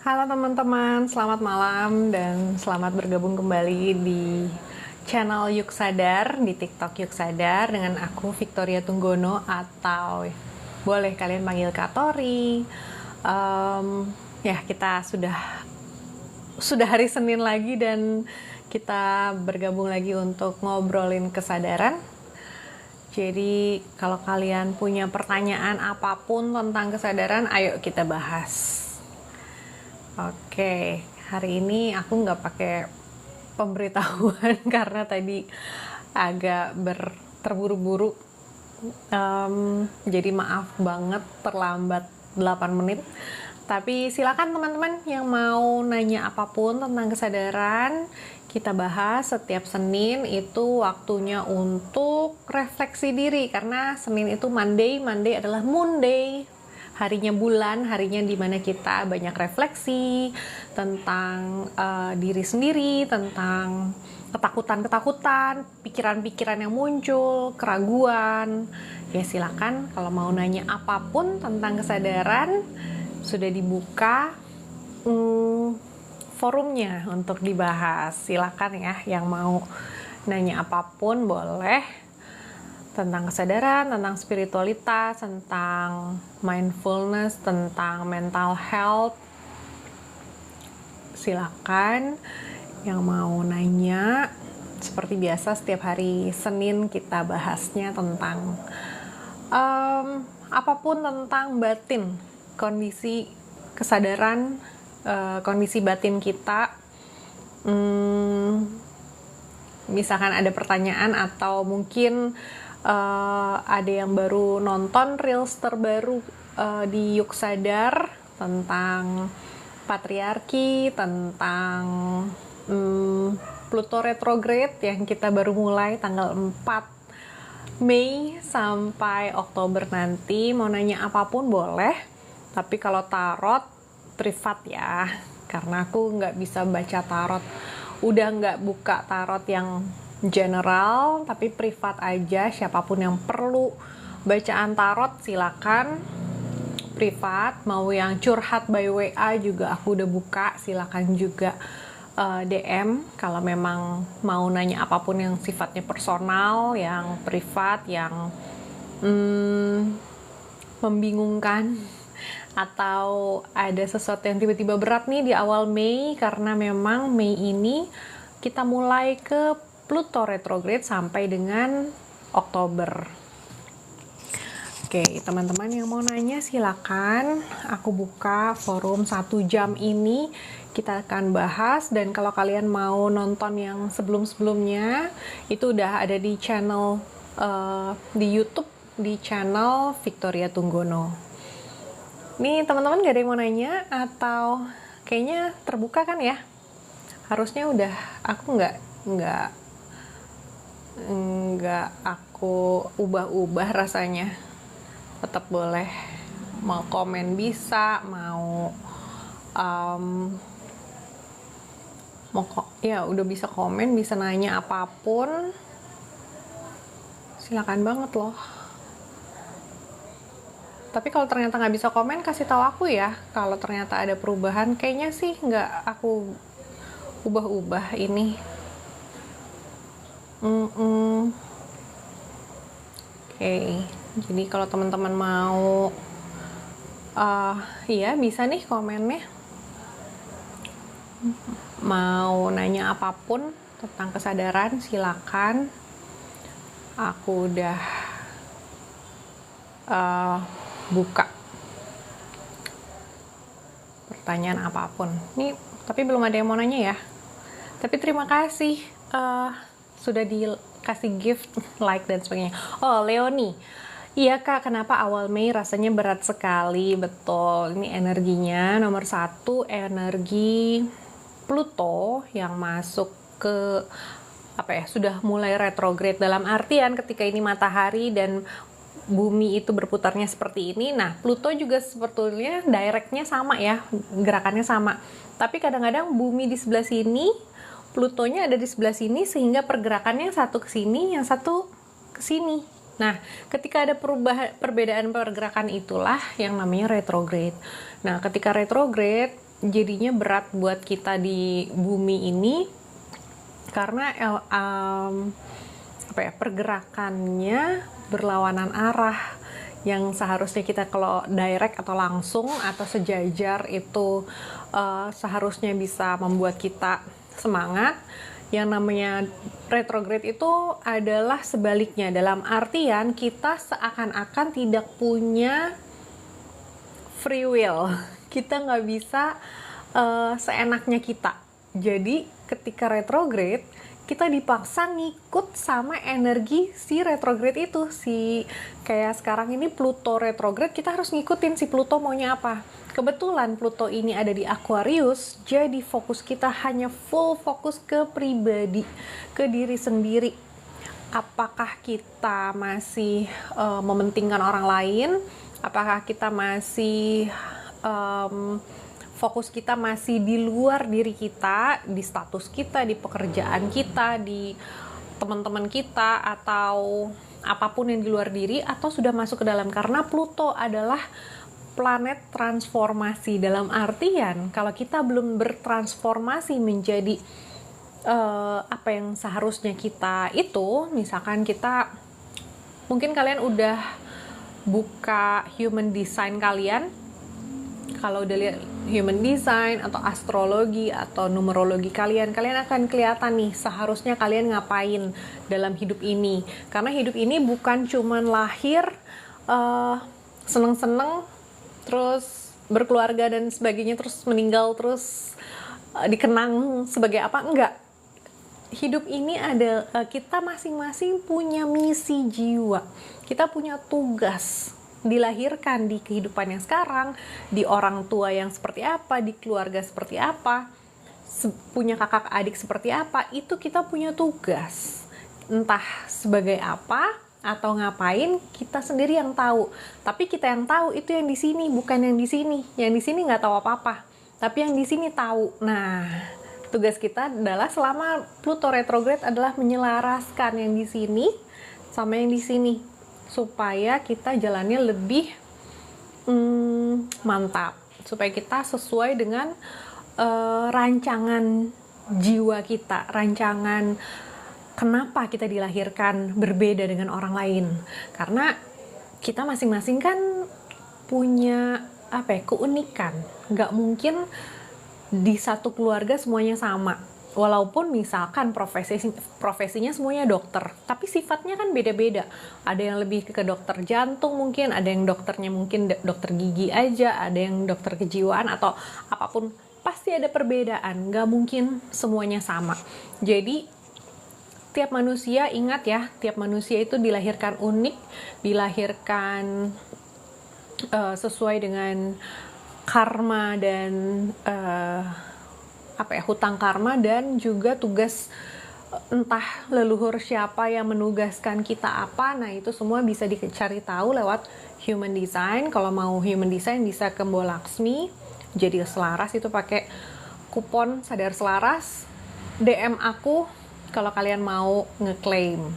Halo teman-teman, selamat malam dan selamat bergabung kembali di channel Yuk Sadar, di TikTok Yuk Sadar dengan aku Victoria Tunggono atau boleh kalian panggil Kak Tori. Ya, kita sudah hari Senin lagi dan kita bergabung lagi untuk ngobrolin kesadaran. Jadi kalau kalian punya pertanyaan apapun tentang kesadaran, ayo kita bahas. Oke, hari ini aku nggak pakai pemberitahuan karena tadi agak terburu-buru. Jadi maaf banget terlambat 8 menit. Tapi silakan teman-teman yang mau nanya apapun tentang kesadaran, kita bahas setiap Senin. Itu waktunya untuk refleksi diri karena Senin itu Monday adalah Moon Day. Harinya bulan, harinya dimana kita banyak refleksi tentang diri sendiri, tentang ketakutan-ketakutan, pikiran-pikiran yang muncul, keraguan. Ya silakan kalau mau nanya apapun tentang kesadaran, sudah dibuka forumnya untuk dibahas. Silakan ya yang mau nanya apapun boleh. Tentang kesadaran, tentang spiritualitas, tentang mindfulness, tentang mental health. Silakan yang mau nanya. Seperti biasa setiap hari Senin kita bahasnya tentang apapun tentang batin, kondisi kesadaran, kondisi batin kita. Misalkan ada pertanyaan atau mungkin ada yang baru nonton reels terbaru di Yuk Sadar tentang patriarki, tentang Pluto retrograde yang kita baru mulai tanggal 4 Mei sampai Oktober nanti. Mau nanya apapun boleh, tapi kalau tarot privat ya, karena aku nggak bisa baca tarot. Udah nggak buka tarot yang general, tapi privat aja. Siapapun yang perlu bacaan tarot silakan privat. Mau yang curhat by WA juga aku udah buka, silakan juga DM kalau memang mau nanya apapun yang sifatnya personal, yang privat, yang membingungkan, atau ada sesuatu yang tiba-tiba berat nih di awal Mei, karena memang Mei ini kita mulai ke Pluto retrograde sampai dengan Oktober. Oke, teman-teman yang mau nanya silakan. Aku buka forum 1 jam ini. Kita akan bahas, dan kalau kalian mau nonton yang sebelum-sebelumnya, itu udah ada di channel di YouTube, di channel Victoria Tunggono. Nih teman-teman gak ada yang mau nanya atau kayaknya terbuka kan ya? Harusnya udah, aku nggak aku ubah-ubah rasanya. Tetap boleh, mau komen bisa, mau ya udah bisa komen, bisa nanya apapun, silakan banget loh. Tapi kalau ternyata nggak bisa komen, kasih tahu aku ya. Kalau ternyata ada perubahan, kayaknya sih nggak aku ubah-ubah ini. Oke, jadi kalau teman-teman mau, iya bisa nih komennya. Mau nanya apapun tentang kesadaran, silakan. Aku udah buka pertanyaan apapun. Nih, tapi belum ada yang mau nanya ya. Tapi terima kasih sudah dikasih gift, like dan sebagainya. Oh, Leoni. Iya Kak, kenapa awal Mei rasanya berat sekali? Betul, ini energinya nomor 1, energi Pluto yang masuk ke sudah mulai retrograde, dalam artian ketika ini matahari dan bumi itu berputarnya seperti ini. Nah, Pluto juga sebetulnya directnya sama ya, gerakannya sama. Tapi kadang-kadang bumi di sebelah sini, Plutonya ada di sebelah sini, sehingga pergerakannya yang satu ke sini, yang satu ke sini. Nah, ketika ada perbedaan pergerakan itulah yang namanya retrograde. Nah, ketika retrograde, jadinya berat buat kita di bumi ini karena pergerakannya berlawanan arah. Yang seharusnya kita kalau direct atau langsung atau sejajar itu seharusnya bisa membuat kita semangat. Yang namanya retrograde itu adalah sebaliknya, dalam artian kita seakan-akan tidak punya free will. Kita nggak bisa seenaknya kita. Jadi ketika retrograde, kita dipaksa ngikut sama energi si retrograde itu. Kayak sekarang ini Pluto retrograde, kita harus ngikutin si Pluto maunya apa. Kebetulan Pluto ini ada di Aquarius, jadi fokus kita hanya full fokus ke pribadi, ke diri sendiri. Apakah kita masih mementingkan orang lain? Apakah kita masih fokus kita masih di luar diri kita, di status kita, di pekerjaan kita, di teman-teman kita, atau apapun yang di luar diri, atau sudah masuk ke dalam? Karena Pluto adalah planet transformasi, dalam artian kalau kita belum bertransformasi menjadi apa yang seharusnya kita itu, misalkan kita, mungkin kalian udah buka human design kalian, kalau udah lihat human design atau astrologi atau numerologi kalian akan kelihatan nih seharusnya kalian ngapain dalam hidup ini. Karena hidup ini bukan cuman lahir, seneng-seneng, terus berkeluarga dan sebagainya, terus meninggal, terus dikenang sebagai apa, enggak. Hidup ini ada, kita masing-masing punya misi jiwa, kita punya tugas, dilahirkan di kehidupan yang sekarang, di orang tua yang seperti apa, di keluarga seperti apa, punya kakak adik seperti apa, itu kita punya tugas. Entah sebagai apa atau ngapain, kita sendiri yang tahu. Tapi kita yang tahu itu yang di sini, bukan yang di sini. Yang di sini nggak tahu apa-apa, tapi yang di sini tahu. Nah, tugas kita adalah selama Pluto retrograde adalah menyelaraskan yang di sini sama yang di sini, supaya kita jalannya lebih mantap, supaya kita sesuai dengan rancangan jiwa kita, rancangan kenapa kita dilahirkan berbeda dengan orang lain. Karena kita masing-masing kan punya keunikan, nggak mungkin di satu keluarga semuanya sama. Walaupun misalkan profesinya semuanya dokter, tapi sifatnya kan beda-beda. Ada yang lebih ke dokter jantung mungkin, ada yang dokternya mungkin dokter gigi aja, ada yang dokter kejiwaan atau apapun. Pasti ada perbedaan, nggak mungkin semuanya sama. Jadi tiap manusia, ingat ya, tiap manusia itu dilahirkan unik, dilahirkan sesuai dengan karma dan hutang karma, dan juga tugas entah leluhur siapa yang menugaskan kita apa. Nah, itu semua bisa dicari tahu lewat human design. Kalau mau human design bisa ke Mbok Laksmi, jadi selaras itu pakai kupon sadar selaras, DM aku kalau kalian mau ngeklaim.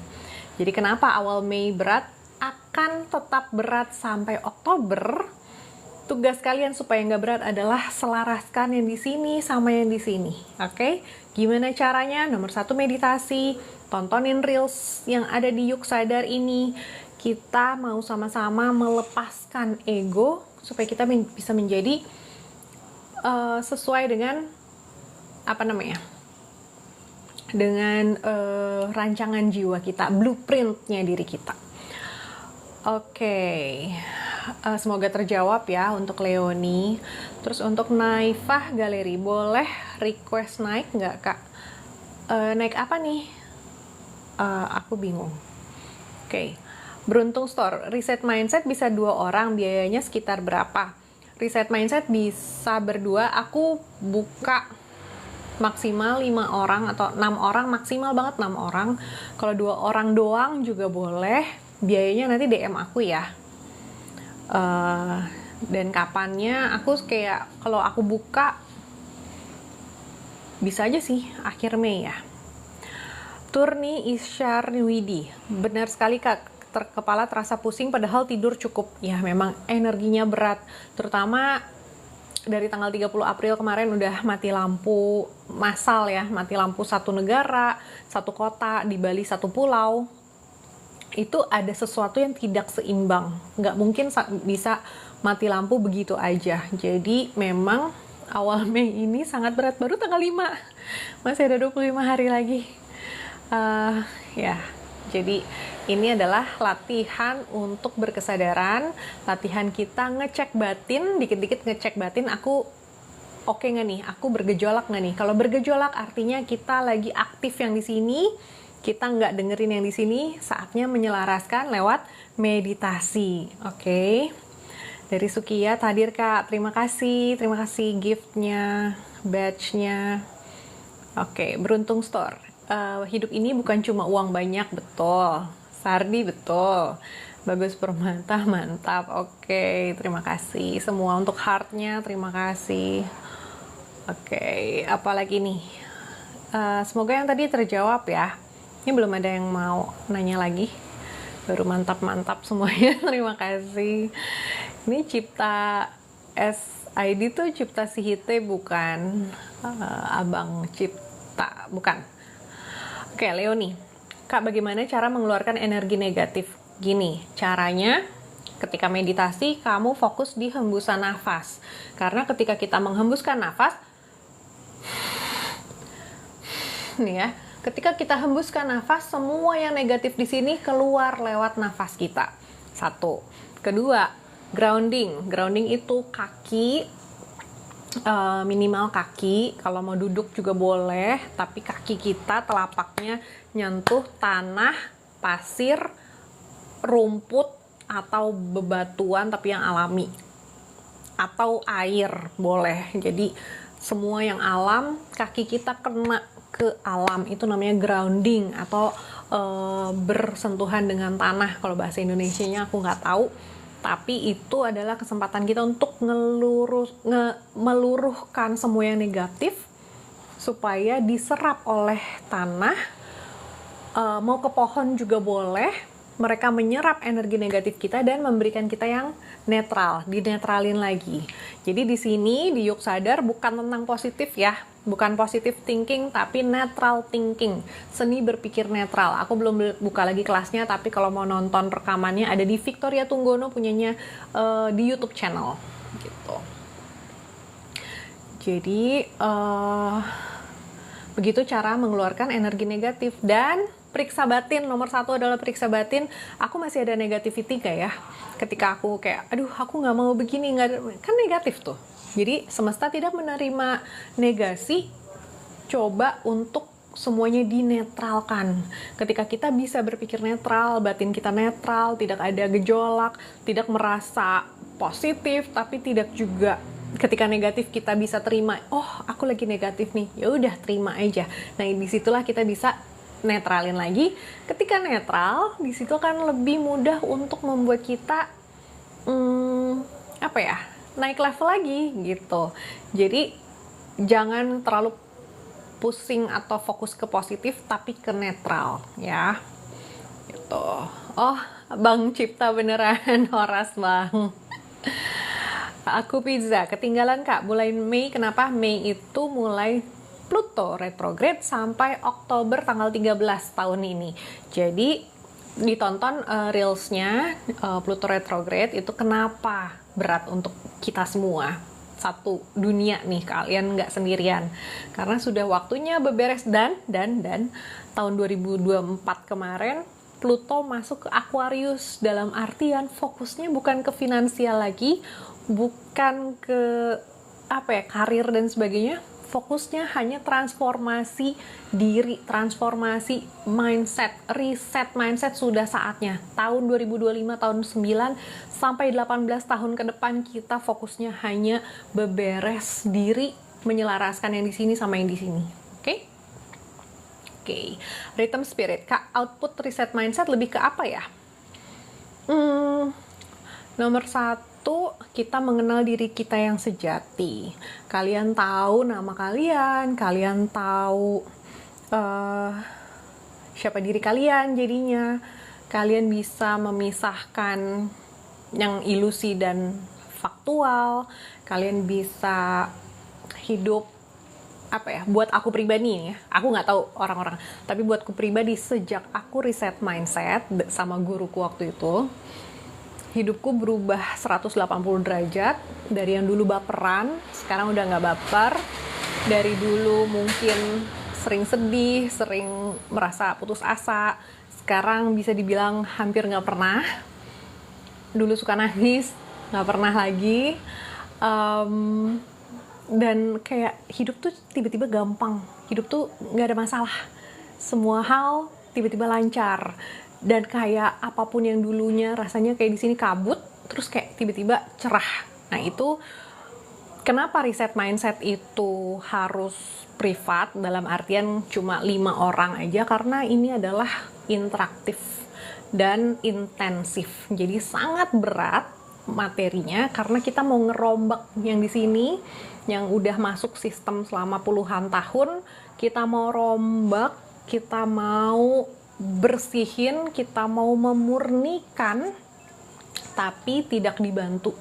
Jadi kenapa awal Mei berat, akan tetap berat sampai Oktober. Tugas kalian supaya nggak berat adalah selaraskan yang di sini sama yang di sini, oke? Gimana caranya? Nomor 1, meditasi, tontonin reels yang ada di Yuk Sadar ini. Kita mau sama-sama melepaskan ego supaya kita bisa menjadi sesuai dengan dengan rancangan jiwa kita, blueprintnya diri kita. Oke. Semoga terjawab ya untuk Leoni. Terus untuk Naifah Galeri, boleh request naik nggak kak? Naik apa nih? Aku bingung. Oke. Beruntung Store, Reset Mindset bisa 2 orang, biayanya sekitar berapa? Reset Mindset bisa berdua, aku buka maksimal 5 orang atau 6 orang, maksimal banget 6 orang. Kalau 2 orang doang juga boleh, biayanya nanti DM aku ya. Dan kapannya aku kayak kalau aku buka bisa aja sih akhir Mei ya. Turni Isyar Widi, benar sekali kak, kepala terasa pusing padahal tidur cukup. Ya memang energinya berat, terutama dari tanggal 30 April kemarin udah mati lampu massal ya, mati lampu satu negara, satu kota, di Bali satu pulau. Itu ada sesuatu yang tidak seimbang. Nggak mungkin bisa mati lampu begitu aja. Jadi memang awal Mei ini sangat berat, baru tanggal 5. Masih ada 25 hari lagi. Ya, jadi ini adalah latihan untuk berkesadaran, latihan kita ngecek batin, dikit-dikit ngecek batin, aku oke nggak nih, aku bergejolak nggak nih? Kalau bergejolak artinya kita lagi aktif yang di sini, kita nggak dengerin yang di sini, saatnya menyelaraskan lewat meditasi, oke? Dari Sukiat hadir Kak, terima kasih giftnya, badge-nya. Oke, Beruntung Store. Hidup ini bukan cuma uang banyak, betul. Sardi, betul. Bagus Permata, mantap. Oke, terima kasih. Semua untuk heart-nya, terima kasih. Oke, apalagi nih? Semoga yang tadi terjawab ya. Ini belum ada yang mau nanya lagi. Baru mantap-mantap semuanya, terima kasih. Ini Cipta SID tuh Cipta Sihite, bukan Abang Cipta, bukan. Oke, Leoni. Kak, bagaimana cara mengeluarkan energi negatif? Gini, caranya ketika meditasi, kamu fokus di hembusan nafas. Karena ketika kita menghembuskan nafas, nih ya, ketika kita hembuskan nafas, semua yang negatif di sini keluar lewat nafas kita. Satu. Kedua, grounding. Grounding itu kaki, minimal kaki, kalau mau duduk juga boleh, tapi kaki kita telapaknya nyentuh tanah, pasir, rumput, atau bebatuan tapi yang alami, atau air boleh. Jadi semua yang alam, kaki kita kena ke alam, itu namanya grounding atau bersentuhan dengan tanah. Kalau bahasa Indonesianya aku nggak tahu, tapi itu adalah kesempatan kita untuk meluruhkan semua yang negatif supaya diserap oleh tanah. Mau ke pohon juga boleh, mereka menyerap energi negatif kita dan memberikan kita yang netral, dinetralin lagi. Jadi di sini di Yuk Sadar bukan tentang positif ya, bukan positive thinking tapi netral thinking, seni berpikir netral. Aku belum buka lagi kelasnya, tapi kalau mau nonton rekamannya ada di Victoria Tunggono punyanya di YouTube channel gitu. Jadi begitu cara mengeluarkan energi negatif. Dan periksa batin, nomor 1 adalah periksa batin. Aku masih ada negativity gak ya? Ketika aku kayak, aduh aku gak mau begini, kan negatif tuh. Jadi semesta tidak menerima negasi, coba untuk semuanya dinetralkan. Ketika kita bisa berpikir netral, batin kita netral, tidak ada gejolak, tidak merasa positif, tapi tidak juga ketika negatif kita bisa terima, oh aku lagi negatif nih, ya udah terima aja. Nah disitulah kita bisa netralin lagi. Ketika netral, di situ akan lebih mudah untuk membuat kita naik level lagi gitu. Jadi jangan terlalu pusing atau fokus ke positif, tapi ke netral ya. Gitu. Oh, Bang Cipta beneran Horas Bang. Aku pizza, ketinggalan Kak, mulai Mei, kenapa? Mei itu mulai Pluto retrograde sampai Oktober tanggal 13 tahun ini. Jadi ditonton reelsnya Pluto retrograde itu kenapa berat untuk kita semua. Satu dunia nih, kalian nggak sendirian. Karena sudah waktunya beberes dan tahun 2024 kemarin Pluto masuk ke Aquarius, dalam artian fokusnya bukan ke finansial lagi, bukan ke karir dan sebagainya, fokusnya hanya transformasi diri, transformasi mindset, reset mindset. Sudah saatnya tahun 2025, tahun 9 sampai 18 tahun ke depan kita fokusnya hanya beberes diri, menyelaraskan yang di sini sama yang di sini. Oke. Rhythm spirit, Kak, output reset mindset lebih ke apa ya? Nomor 1, kita mengenal diri kita yang sejati. Kalian tahu nama kalian tahu siapa diri kalian, jadinya kalian bisa memisahkan yang ilusi dan faktual, kalian bisa hidup buat aku pribadi nih ya, aku nggak tahu orang-orang, tapi buatku pribadi sejak aku reset mindset sama guruku waktu itu, hidupku berubah 180 derajat. Dari yang dulu baperan, sekarang udah nggak baper. Dari dulu mungkin sering sedih, sering merasa putus asa, sekarang bisa dibilang hampir nggak pernah. Dulu suka nangis, nggak pernah lagi. Dan kayak hidup tuh tiba-tiba gampang, hidup tuh nggak ada masalah, semua hal tiba-tiba lancar, dan kayak apapun yang dulunya rasanya kayak di sini kabut, terus kayak tiba-tiba cerah. Nah itu kenapa reset mindset itu harus privat, dalam artian cuma 5 orang aja, karena ini adalah interaktif dan intensif, jadi sangat berat materinya karena kita mau ngerombak yang di sini yang udah masuk sistem selama puluhan tahun, kita mau rombak, kita mau bersihin, kita mau memurnikan, tapi tidak dibantu.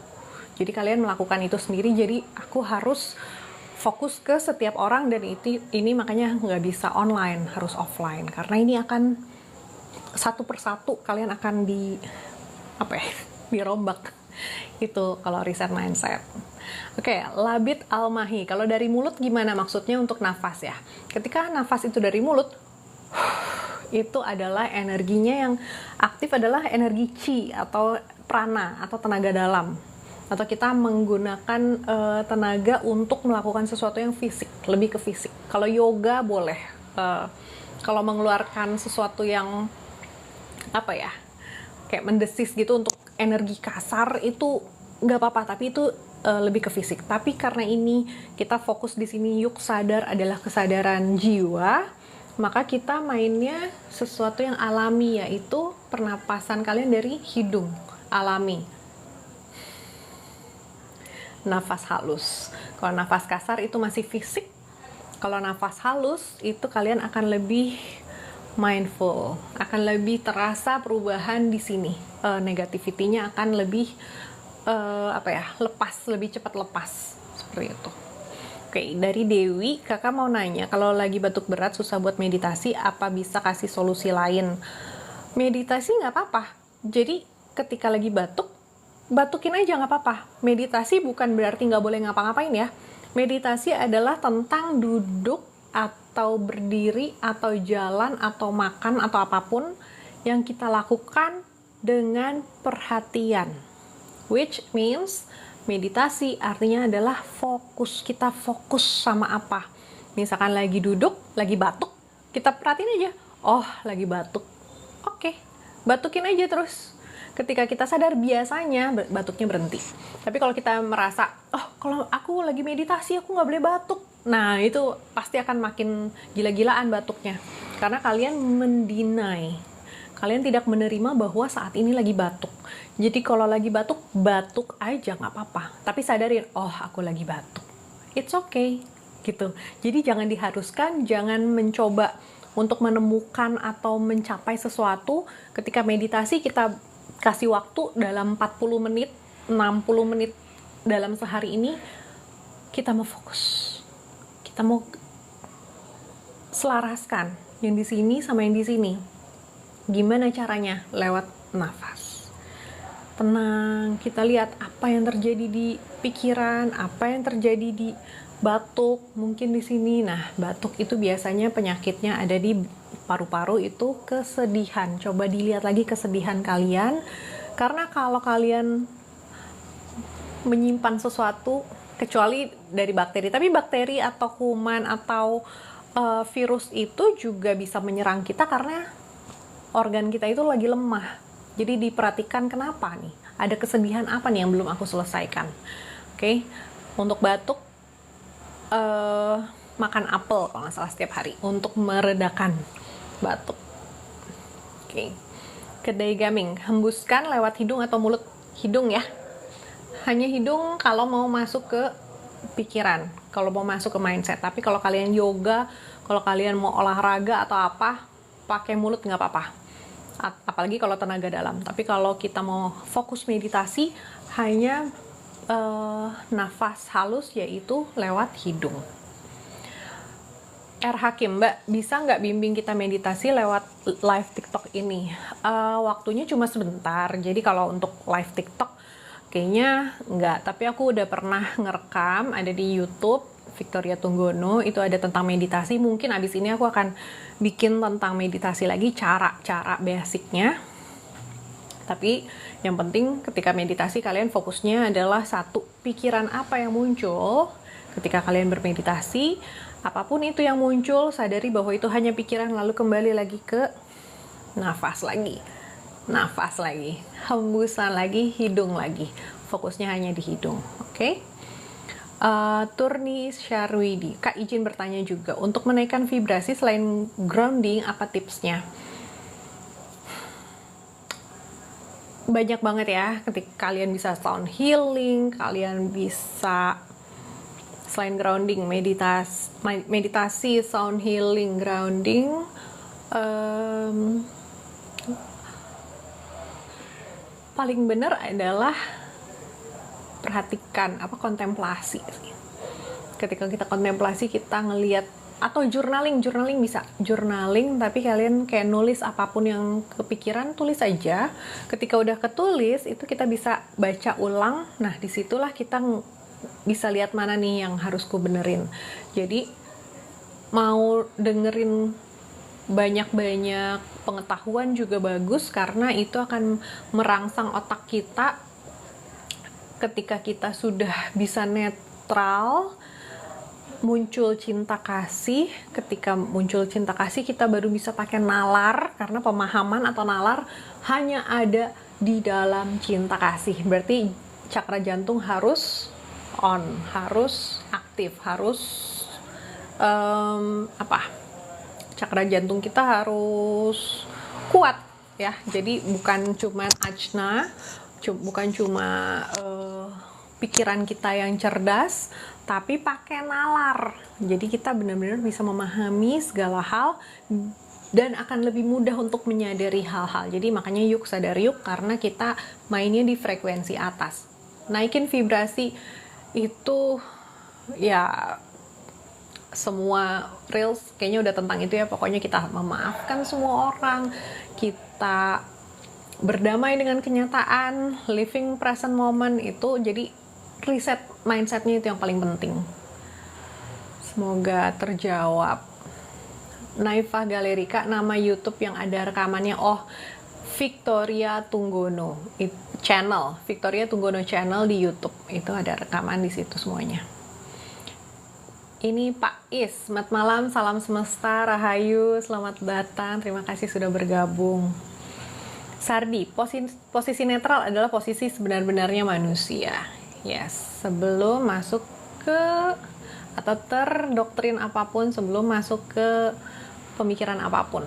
Jadi kalian melakukan itu sendiri, jadi aku harus fokus ke setiap orang, dan ini makanya nggak bisa online, harus offline, karena ini akan satu persatu kalian akan dirombak. Itu kalau reset mindset. Oke, Labid Almahi. Kalau dari mulut gimana maksudnya untuk nafas ya? Ketika nafas itu dari mulut, itu adalah energinya yang aktif adalah energi chi atau prana atau tenaga dalam. Atau kita menggunakan tenaga untuk melakukan sesuatu yang fisik, lebih ke fisik. Kalau yoga boleh. Kalau mengeluarkan sesuatu yang kayak mendesis gitu untuk energi kasar itu nggak apa-apa, tapi itu lebih ke fisik. Tapi karena ini kita fokus di sini, yuk sadar adalah kesadaran jiwa, maka kita mainnya sesuatu yang alami, yaitu pernapasan kalian dari hidung, alami. Nafas halus. Kalau nafas kasar itu masih fisik. Kalau nafas halus itu kalian akan lebih mindful, akan lebih terasa perubahan di sini. Negativity-nya akan lebih lepas, lebih cepat lepas, seperti itu. Oke, dari Dewi, kakak mau nanya, kalau lagi batuk berat susah buat meditasi, apa bisa kasih solusi lain? Meditasi nggak apa-apa. Jadi ketika lagi batuk, batukin aja nggak apa-apa. Meditasi bukan berarti nggak boleh ngapa-ngapain ya. Meditasi adalah tentang duduk atau berdiri atau jalan atau makan atau apapun yang kita lakukan dengan perhatian. Which means meditasi artinya adalah fokus. Kita fokus sama apa. Misalkan lagi duduk, lagi batuk, kita perhatiin aja. Oh, lagi batuk. Oke, batukin aja terus. Ketika kita sadar, biasanya batuknya berhenti. Tapi kalau kita merasa, oh kalau aku lagi meditasi aku nggak boleh batuk, nah itu pasti akan makin gila-gilaan batuknya. Karena kalian mendinai, kalian tidak menerima bahwa saat ini lagi batuk. Jadi kalau lagi batuk, batuk aja nggak apa-apa. Tapi sadarin, oh aku lagi batuk. It's okay, gitu. Jadi jangan diharuskan, jangan mencoba untuk menemukan atau mencapai sesuatu. Ketika meditasi kita kasih waktu dalam 40 menit, 60 menit dalam sehari ini, kita mau fokus. Kita mau selaraskan yang di sini sama yang di sini. Gimana caranya? Lewat nafas. Tenang, kita lihat apa yang terjadi di pikiran, apa yang terjadi di batuk, mungkin di sini. Nah, batuk itu biasanya penyakitnya ada di paru-paru, itu kesedihan. Coba dilihat lagi kesedihan kalian, karena kalau kalian menyimpan sesuatu, kecuali dari bakteri, tapi bakteri atau kuman atau virus itu juga bisa menyerang kita karena organ kita itu lagi lemah. Jadi diperhatikan kenapa nih, ada kesedihan apa nih yang belum aku selesaikan. Oke, untuk batuk, makan apel kalau nggak salah setiap hari untuk meredakan batuk. Oke. Kedai gaming, hembuskan lewat hidung atau mulut? Hidung ya. Hanya hidung kalau mau masuk ke pikiran, kalau mau masuk ke mindset. Tapi kalau kalian yoga, kalau kalian mau olahraga atau apa, pakai mulut nggak apa-apa. Apalagi kalau tenaga dalam. Tapi kalau kita mau fokus meditasi, hanya nafas halus, yaitu lewat hidung. R. Hakim, Mbak, bisa nggak bimbing kita meditasi lewat live TikTok ini? Waktunya cuma sebentar, jadi kalau untuk live TikTok kayaknya nggak. Tapi aku udah pernah ngerekam, ada di YouTube, Victoria Tunggono, itu ada tentang meditasi. Mungkin abis ini aku akan bikin tentang meditasi lagi, cara-cara basicnya. Tapi yang penting ketika meditasi kalian fokusnya adalah satu, pikiran apa yang muncul ketika kalian bermeditasi. Apapun itu yang muncul, sadari bahwa itu hanya pikiran, lalu kembali lagi ke nafas lagi, hembusan lagi, hidung lagi. Fokusnya hanya di hidung, oke? Turni Syarwidi, Kak izin bertanya juga, untuk menaikkan vibrasi selain grounding, apa tipsnya? Banyak banget ya, ketika kalian bisa sound healing, kalian bisa selain grounding, meditasi, sound healing, grounding, paling benar adalah perhatikan, kontemplasi. Ketika kita kontemplasi, kita ngelihat, atau journaling bisa journaling, tapi kalian kayak nulis apapun yang kepikiran, tulis aja. Ketika udah ketulis, itu kita bisa baca ulang. Nah, disitulah kita bisa lihat mana nih yang harus ku benerin. Jadi mau dengerin banyak-banyak pengetahuan juga bagus, karena itu akan merangsang otak kita. Ketika kita sudah bisa netral, muncul cinta kasih. Ketika muncul cinta kasih, kita baru bisa pakai nalar, karena pemahaman atau nalar hanya ada di dalam cinta kasih. Berarti cakra jantung harus on, harus aktif, harus cakra jantung kita harus kuat ya. Jadi bukan cuma ajna, bukan cuma pikiran kita yang cerdas, tapi pakai nalar. Jadi kita benar-benar bisa memahami segala hal dan akan lebih mudah untuk menyadari hal-hal. Jadi makanya yuk sadar yuk, karena kita mainnya di frekuensi atas. Naikin vibrasi itu ya, semua reels kayaknya udah tentang itu ya. Pokoknya kita memaafkan semua orang, kita berdamai dengan kenyataan, living present moment itu. Jadi reset mindsetnya itu yang paling penting. Semoga terjawab. Naifah Galerika, nama YouTube yang ada rekamannya, Victoria Tunggono channel, Victoria Tunggono channel di YouTube, itu ada rekaman di situ semuanya. Ini Pak Is, selamat malam, salam semesta, rahayu, selamat datang, terima kasih sudah bergabung. Sardi, posisi netral adalah posisi sebenar-benarnya manusia. Yes, sebelum masuk ke atau terdoktrin apapun, sebelum masuk ke pemikiran apapun.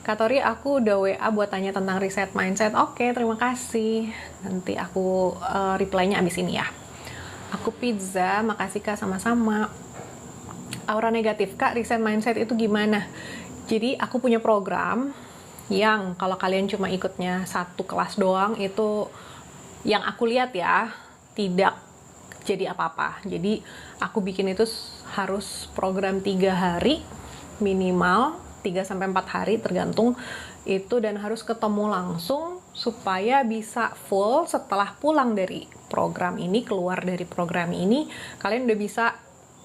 Katori, aku udah WA buat tanya tentang reset mindset. Oke, terima kasih. Nanti aku reply-nya abis ini ya. Aku pizza, makasih Kak, sama-sama. Aura negatif, Kak, reset mindset itu gimana? Jadi aku punya program yang kalau kalian cuma ikutnya satu kelas doang, itu yang aku lihat ya, tidak jadi apa-apa. Jadi aku bikin itu harus program 3 hari minimal, 3-4 hari tergantung itu, dan harus ketemu langsung supaya bisa full. Setelah pulang dari program ini, keluar dari program ini, kalian udah bisa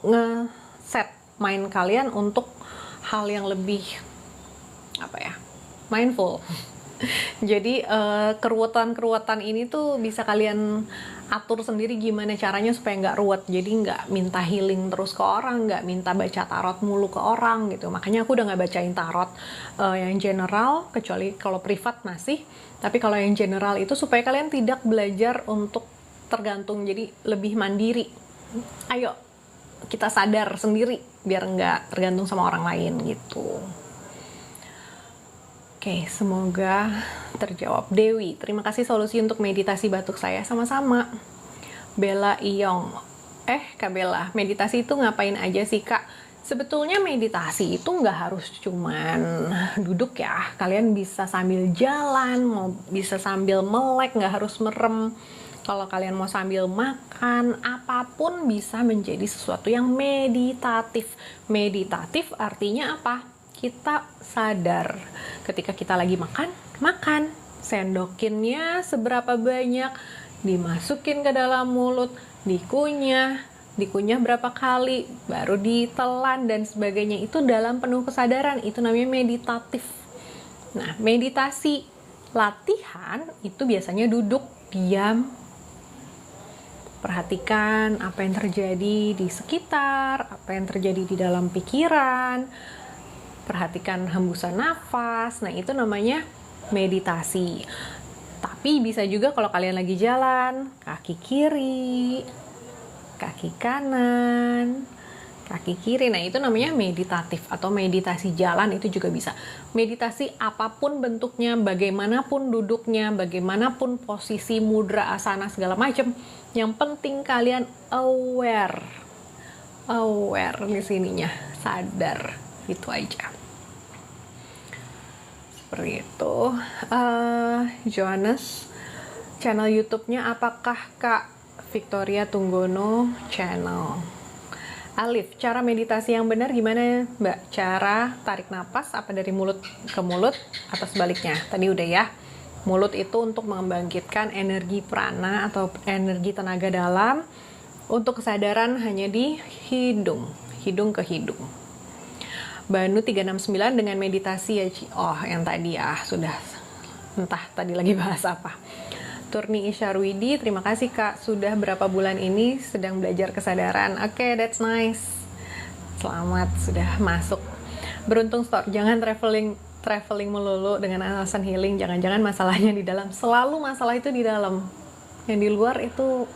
nge-set mind kalian untuk hal yang lebih mindful. Jadi keruwetan ini tuh bisa kalian atur sendiri gimana caranya supaya nggak ruwet. Jadi nggak minta healing terus ke orang, nggak minta baca tarot mulu ke orang gitu. Makanya aku udah nggak bacain tarot yang general, kecuali kalau privat masih. Tapi kalau yang general itu supaya kalian tidak belajar untuk tergantung, jadi lebih mandiri. Ayo kita sadar sendiri biar nggak tergantung sama orang lain gitu. Oke, semoga terjawab. Dewi, terima kasih solusi untuk meditasi batuk saya. Sama-sama. Bella Iyong, Kak Bella, meditasi itu ngapain aja sih Kak? Sebetulnya meditasi itu nggak harus cuman duduk ya. Kalian bisa sambil jalan, bisa sambil melek, nggak harus merem. Kalau kalian mau sambil makan, apapun bisa menjadi sesuatu yang meditatif. Meditatif artinya apa? Kita sadar ketika kita lagi makan, sendokinnya seberapa banyak, dimasukin ke dalam mulut, dikunyah berapa kali, baru ditelan dan sebagainya. Itu dalam penuh kesadaran, itu namanya meditatif. Nah, meditasi latihan itu biasanya duduk, diam, perhatikan apa yang terjadi di sekitar, apa yang terjadi di dalam pikiran, perhatikan hembusan nafas. Nah, itu namanya meditasi. Tapi bisa juga kalau kalian lagi jalan, kaki kiri, kaki kanan, kaki kiri. Nah, itu namanya meditatif atau meditasi jalan, itu juga bisa. Meditasi apapun bentuknya, bagaimanapun duduknya, bagaimanapun posisi mudra asana segala macam. Yang penting kalian aware di sininya, sadar, itu aja. Seperti itu. Johannes, channel YouTube-nya apakah Kak? Victoria Tunggono channel. Alif, cara meditasi yang benar gimana Mbak? Cara tarik napas apa dari mulut ke mulut atau sebaliknya? Tadi udah ya. Mulut itu untuk membangkitkan energi prana atau energi tenaga dalam. Untuk kesadaran hanya di hidung ke hidung. Banu 369 dengan meditasi ya, oh yang tadi ya, sudah entah tadi lagi bahas apa. Turni Isyarwidi, terima kasih Kak, sudah berapa bulan ini sedang belajar kesadaran. Oke, that's nice. Selamat, sudah masuk. Beruntung store, jangan traveling melulu dengan alasan healing, jangan-jangan masalahnya di dalam. Selalu masalah itu di dalam. Yang di luar itu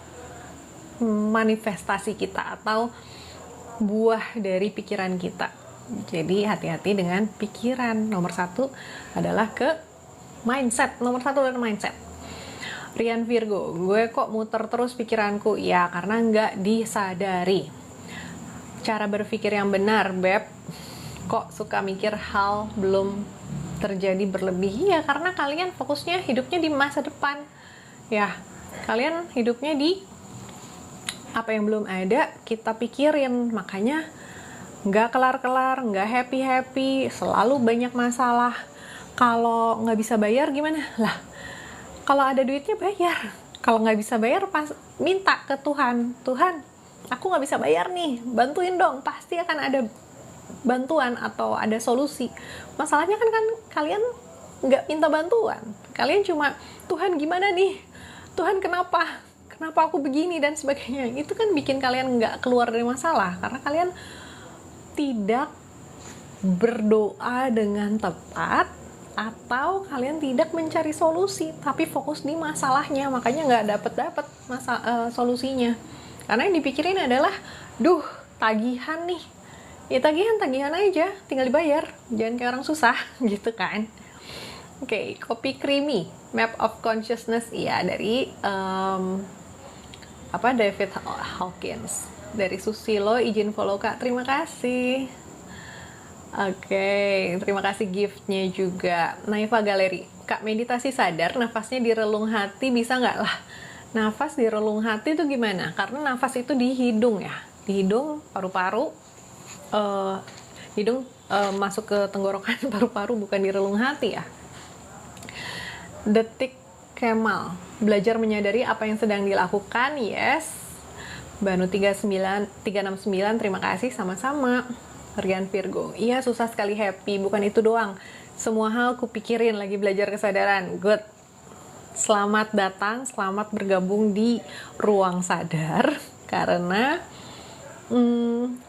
manifestasi kita atau buah dari pikiran kita. Jadi hati-hati dengan pikiran. Nomor 1 adalah ke mindset. Nomor 1 adalah mindset. Rian Virgo, gue kok muter terus pikiranku? Ya, karena nggak disadari. Cara berpikir yang benar, Beb. Kok suka mikir hal belum terjadi berlebih? Ya, karena kalian fokusnya hidupnya di masa depan. Ya, kalian hidupnya di apa yang belum ada, kita pikirin. Makanya nggak kelar-kelar, nggak happy-happy, selalu banyak masalah. Kalau nggak bisa bayar gimana? Lah, kalau ada duitnya bayar. Kalau nggak bisa bayar, minta ke Tuhan. Tuhan, aku nggak bisa bayar nih, bantuin dong. Pasti akan ada bantuan atau ada solusi. Masalahnya kan kalian nggak minta bantuan. Kalian cuma, Tuhan gimana nih? Tuhan kenapa? Kenapa aku begini dan sebagainya. Itu kan bikin kalian nggak keluar dari masalah. Karena kalian tidak berdoa dengan tepat, atau kalian tidak mencari solusi tapi fokus di masalahnya, makanya nggak dapet solusinya. Karena yang dipikirin adalah, tagihan nih, ya tagihan aja, tinggal dibayar, jangan kayak orang susah gitu kan. Oke, Kopi Creamy, Map of Consciousness, iya dari David Hawkins. Dari Susilo, izin follow Kak, terima kasih. Oke, terima kasih giftnya juga. Naifa Galeri, Kak, meditasi sadar, nafasnya di relung hati bisa nggak? Lah, nafas di relung hati itu gimana? Karena nafas itu di hidung ya, di hidung, paru-paru, hidung masuk ke tenggorokan, paru-paru, bukan di relung hati ya. Detik Kemal, belajar menyadari apa yang sedang dilakukan, yes. Banu 369, terima kasih, sama-sama. Rian Virgo, iya susah sekali happy, bukan itu doang. Semua hal kupikirin lagi belajar kesadaran. Good. Selamat datang, selamat bergabung di Ruang Sadar. Karena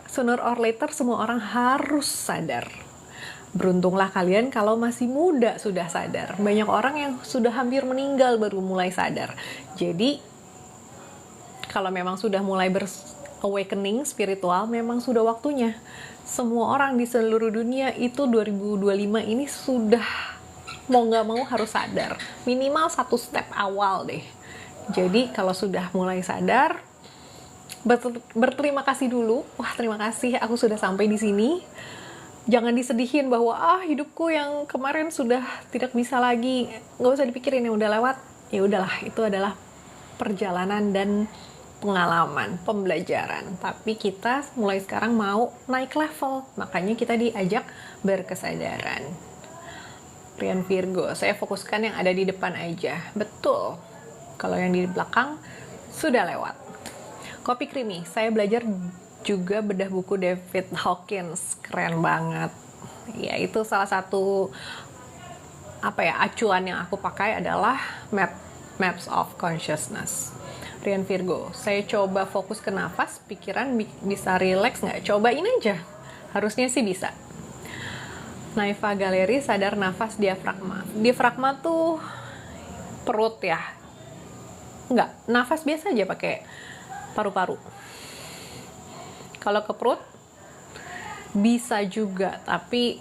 sooner or later semua orang harus sadar. Beruntunglah kalian kalau masih muda sudah sadar. Banyak orang yang sudah hampir meninggal baru mulai sadar. Jadi kalau memang sudah mulai awakening spiritual, memang sudah waktunya. Semua orang di seluruh dunia itu 2025 ini sudah mau nggak mau harus sadar. Minimal 1 step awal deh. Jadi kalau sudah mulai sadar, berterima kasih dulu. Wah, terima kasih aku sudah sampai di sini. Jangan disedihin bahwa hidupku yang kemarin sudah tidak bisa lagi. Nggak usah dipikirin, yang udah lewat. Ya udahlah, itu adalah perjalanan dan pengalaman, pembelajaran. Tapi kita mulai sekarang mau naik level, makanya kita diajak berkesadaran. Rian Virgo, saya fokuskan yang ada di depan aja. Betul, kalau yang di belakang sudah lewat. Kopi Creamy, saya belajar juga bedah buku David Hawkins, keren banget. Ya, itu salah satu acuan yang aku pakai adalah Maps of Consciousness. Rian Virgo, saya coba fokus ke nafas, pikiran bisa relax nggak? Cobain aja, harusnya sih bisa. Naifa Galeri, sadar nafas diafragma. Diafragma tuh perut ya? Nggak, nafas biasa aja pakai paru-paru. Kalau ke perut bisa juga, tapi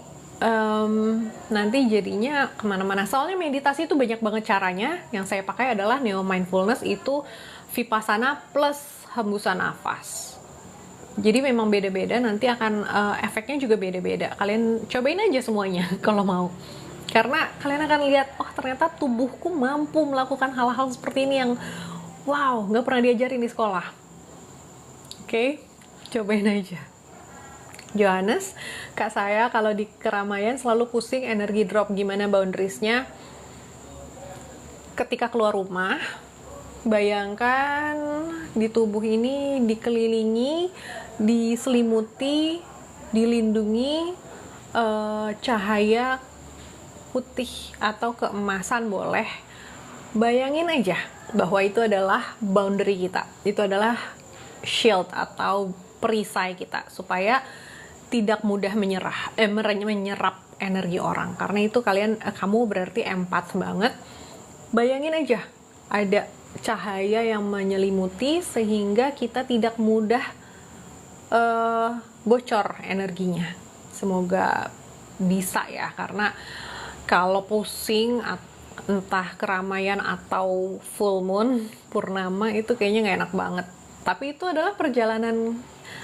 nanti jadinya kemana-mana. Soalnya meditasi itu banyak banget caranya. Yang saya pakai adalah Neo Mindfulness, itu Vipassana plus hembusan nafas. Jadi memang beda-beda, nanti akan efeknya juga beda-beda. Kalian cobain aja semuanya kalau mau. Karena kalian akan lihat, oh ternyata tubuhku mampu melakukan hal-hal seperti ini yang wow, nggak pernah diajarin di sekolah. Oke, cobain aja. Johannes, kak saya kalau di keramaian selalu pusing, energi drop, gimana boundariesnya? Ketika keluar rumah, bayangkan di tubuh ini dikelilingi, diselimuti, dilindungi cahaya putih atau keemasan boleh. Bayangin aja bahwa itu adalah boundary kita, itu adalah shield atau perisai kita supaya tidak mudah menyerap energi orang. Karena itu kamu berarti empath banget. Bayangin aja ada cahaya yang menyelimuti sehingga kita tidak mudah bocor energinya. Semoga bisa ya, karena kalau pusing entah keramaian atau full moon, purnama, itu kayaknya nggak enak banget. Tapi itu adalah perjalanan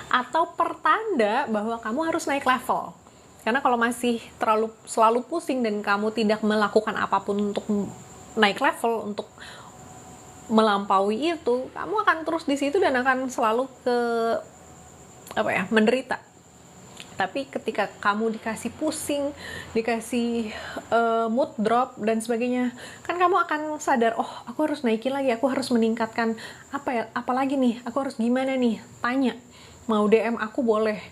atau pertanda bahwa kamu harus naik level. Karena kalau masih selalu pusing dan kamu tidak melakukan apapun untuk naik level, untuk melampaui itu, kamu akan terus di situ dan akan selalu menderita. Tapi ketika kamu dikasih pusing, dikasih mood drop dan sebagainya, kan kamu akan sadar, oh aku harus naikin lagi, aku harus meningkatkan apa lagi nih, aku harus gimana nih, tanya, mau DM aku boleh,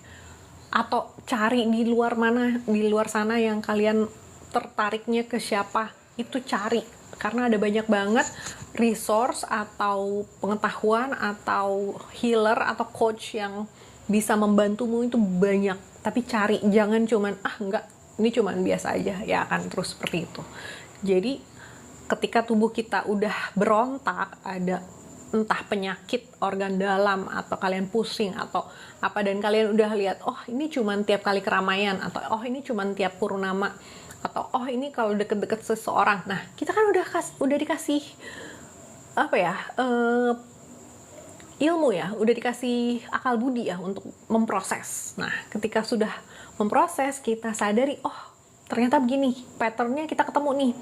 atau cari di luar sana yang kalian tertariknya ke siapa, itu cari, karena ada banyak banget resource atau pengetahuan atau healer atau coach yang bisa membantumu, itu banyak. Tapi cari, jangan cuman enggak, ini cuman biasa aja, ya akan terus seperti itu. Jadi ketika tubuh kita udah berontak, ada entah penyakit organ dalam, atau kalian pusing atau apa, dan kalian udah lihat, oh ini cuman tiap kali keramaian, atau oh ini cuman tiap purnama, atau oh ini kalau deket-deket seseorang. Nah, kita kan udah dikasih ilmu ya, udah dikasih akal budi ya untuk memproses. Nah, ketika sudah memproses, kita sadari, oh ternyata begini, patternnya kita ketemu nih.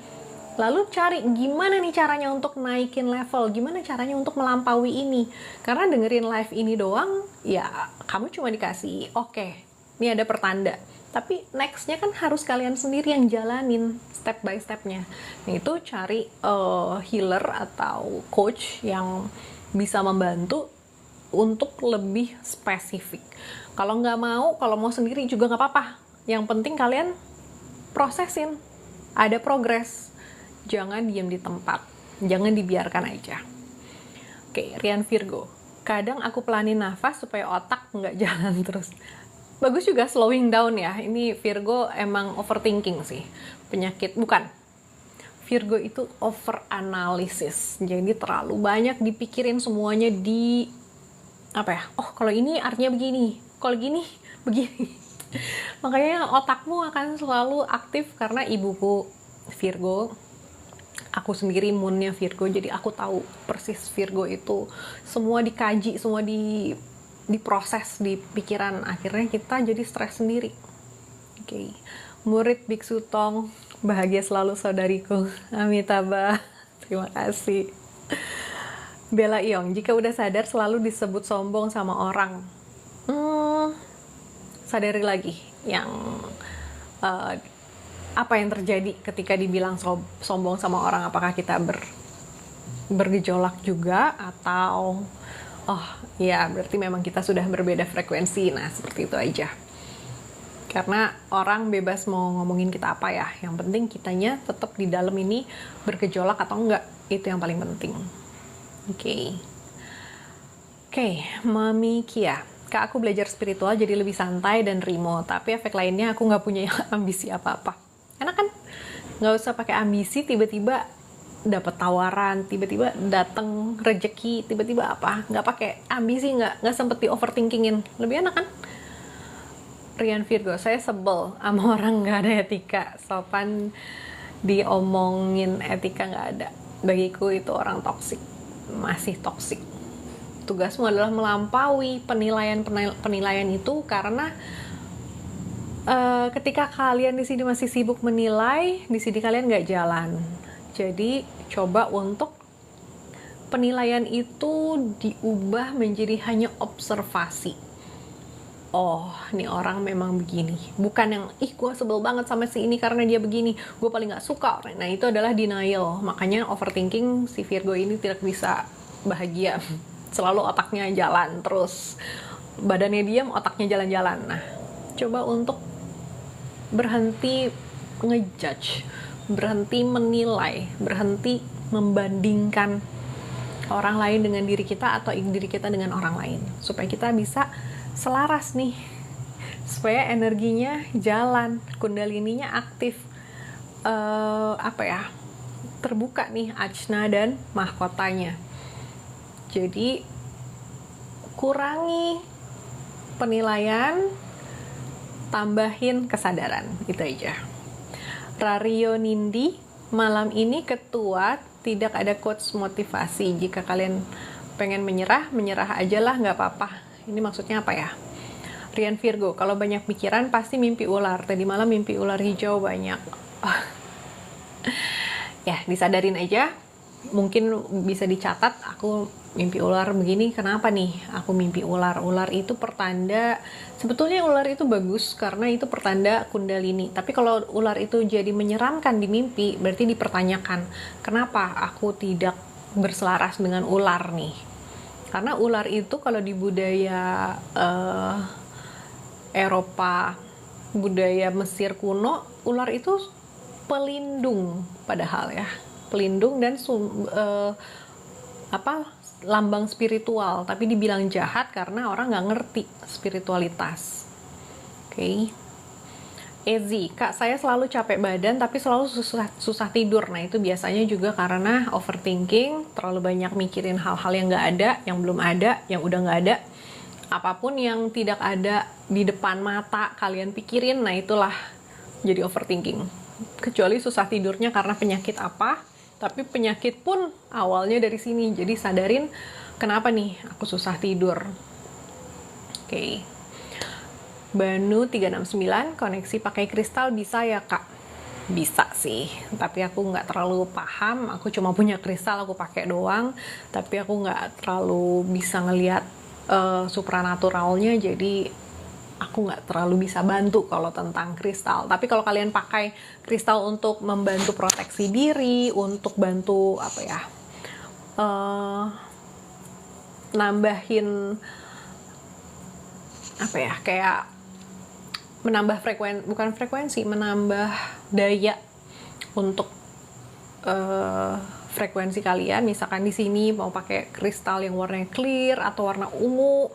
Lalu cari gimana nih caranya untuk naikin level, gimana caranya untuk melampaui ini. Karena dengerin live ini doang, ya kamu cuma dikasih, oke, ini ada pertanda. Tapi nextnya kan harus kalian sendiri yang jalanin step by stepnya. Nah, itu cari healer atau coach yang bisa membantu untuk lebih spesifik. Kalau mau sendiri juga nggak apa-apa. Yang penting kalian prosesin, ada progres. Jangan diam di tempat, jangan dibiarkan aja. Oke, Rian Virgo, kadang aku pelanin nafas supaya otak nggak jalan terus. Bagus juga slowing down ya. Ini Virgo emang overthinking sih, penyakit bukan. Virgo itu over analysis, jadi terlalu banyak dipikirin semuanya oh kalau ini artinya begini, kalau gini begini. Makanya otakmu akan selalu aktif, karena ibuku Virgo, aku sendiri moonnya Virgo, jadi aku tahu persis Virgo itu semua dikaji, semua diproses di pikiran, akhirnya kita jadi stres sendiri. Oke. Murid Biksu Tong, bahagia selalu saudariku. Amitabha. Terima kasih. Bella Iong, jika udah sadar selalu disebut sombong sama orang. Sadari lagi yang apa yang terjadi ketika dibilang sombong sama orang. Apakah kita bergejolak juga, atau oh ya berarti memang kita sudah berbeda frekuensi. Nah seperti itu aja, karena orang bebas mau ngomongin kita apa ya, yang penting kitanya tetap di dalam ini bergejolak atau enggak, itu yang paling penting. Oke, Mami Kia, Kak, aku belajar spiritual jadi lebih santai dan rimo, tapi efek lainnya aku nggak punya ambisi apa-apa. Enak kan? Nggak usah pakai ambisi, tiba-tiba dapat tawaran, tiba-tiba datang rezeki, tiba-tiba apa? Nggak pakai ambisi, nggak sempet di overthinkingin. Lebih enak kan? Rian Virgo, saya sebel sama orang nggak ada etika, sopan diomongin, etika nggak ada. Bagiku itu orang toksik, masih toksik. Tugasmu adalah melampaui penilaian itu, karena ketika kalian di sini masih sibuk menilai, di sini kalian nggak jalan. Jadi coba untuk penilaian itu diubah menjadi hanya observasi. Oh, nih orang memang begini. Bukan yang, gue sebel banget sama si ini karena dia begini, gue paling gak suka. Nah, itu adalah denial. Makanya overthinking si Virgo ini tidak bisa bahagia. Selalu otaknya jalan, terus badannya diam, otaknya jalan-jalan. Nah, coba untuk berhenti ngejudge, berhenti menilai, berhenti membandingkan orang lain dengan diri kita atau diri kita dengan orang lain. Supaya kita bisa selaras nih, supaya energinya jalan, kundalininya aktif, terbuka nih ajna dan mahkotanya. Jadi kurangi penilaian, tambahin kesadaran, itu aja. Rario Nindi, malam ini ketua tidak ada quotes motivasi. Jika kalian pengen menyerah aja lah, nggak apa-apa. Ini maksudnya apa ya? Rian Virgo, kalau banyak pikiran pasti mimpi ular. Tadi malam mimpi ular hijau banyak. Ya, disadarin aja. Mungkin bisa dicatat, aku mimpi ular begini, kenapa nih aku mimpi ular? Ular itu pertanda, sebetulnya ular itu bagus karena itu pertanda kundalini. Tapi kalau ular itu jadi menyeramkan di mimpi, berarti dipertanyakan, kenapa aku tidak berselaras dengan ular nih? Karena ular itu kalau di budaya Eropa, budaya Mesir kuno, ular itu pelindung padahal ya, pelindung dan lambang spiritual, tapi dibilang jahat karena orang nggak ngerti spiritualitas. Oke. Ezi, Kak, saya selalu capek badan tapi selalu susah tidur. Nah, itu biasanya juga karena overthinking, terlalu banyak mikirin hal-hal yang nggak ada, yang belum ada, yang udah nggak ada. Apapun yang tidak ada di depan mata kalian pikirin, nah itulah jadi overthinking. Kecuali susah tidurnya karena penyakit apa, tapi penyakit pun awalnya dari sini. Jadi sadarin, kenapa nih aku susah tidur. Oke. Banu 369, koneksi pakai kristal bisa ya Kak? Bisa sih, tapi aku nggak terlalu paham. Aku cuma punya kristal, aku pakai doang. Tapi aku nggak terlalu bisa ngelihat supranaturalnya, jadi aku nggak terlalu bisa bantu kalau tentang kristal. Tapi kalau kalian pakai kristal untuk membantu proteksi diri, untuk bantu nambahin kayak menambah menambah daya untuk frekuensi kalian. Misalkan di sini mau pakai kristal yang warnanya clear atau warna ungu,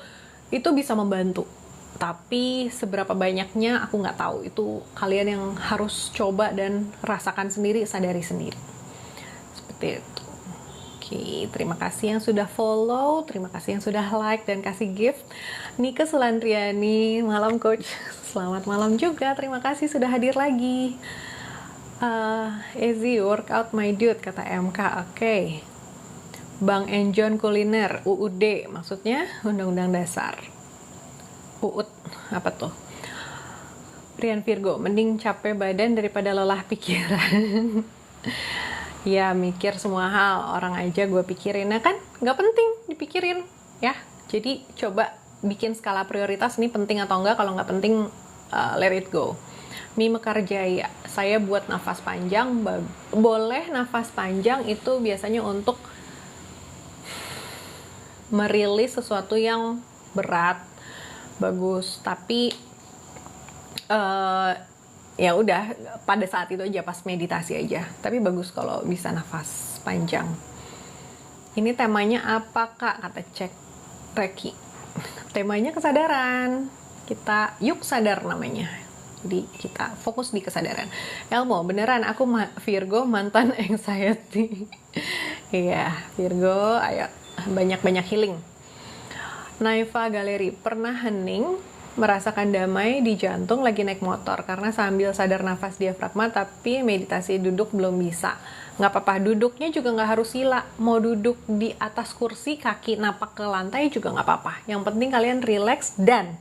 itu bisa membantu. Tapi seberapa banyaknya aku nggak tahu. Itu kalian yang harus coba dan rasakan sendiri, sadari sendiri. Seperti itu. Oke, terima kasih yang sudah follow, terima kasih yang sudah like dan kasih gift. Nika Sulandriani, malam coach. Selamat malam juga, terima kasih sudah hadir lagi. Easy workout my dude, kata MK. Oke. Bang Enjon Kuliner, UUD, maksudnya Undang-Undang Dasar. UUD, apa tuh? Rian Virgo, mending capek badan daripada lelah pikiran. Ya, mikir semua hal, orang aja gue pikirin. Nah kan, nggak penting dipikirin ya. Jadi coba bikin skala prioritas, ini penting atau enggak. Kalau nggak penting, let it go. Mimekarjaya, saya buat nafas panjang. Boleh nafas panjang itu biasanya untuk merilis sesuatu yang berat, bagus. Tapi ya udah, pada saat itu aja, pas meditasi aja. Tapi bagus kalau bisa nafas panjang. Ini temanya apa kak? Kata cek Reki. Temanya kesadaran. Kita yuk sadar namanya. Jadi kita fokus di kesadaran. Elmo, beneran aku Virgo mantan anxiety. Iya, Virgo, ayo banyak-banyak healing. Naifa Galeri, pernah hening, merasakan damai di jantung lagi naik motor karena sambil sadar nafas diafragma, tapi meditasi duduk belum bisa. Nggak apa-apa, duduknya juga nggak harus sila. Mau duduk di atas kursi, kaki napak ke lantai juga nggak apa-apa. Yang penting kalian relax dan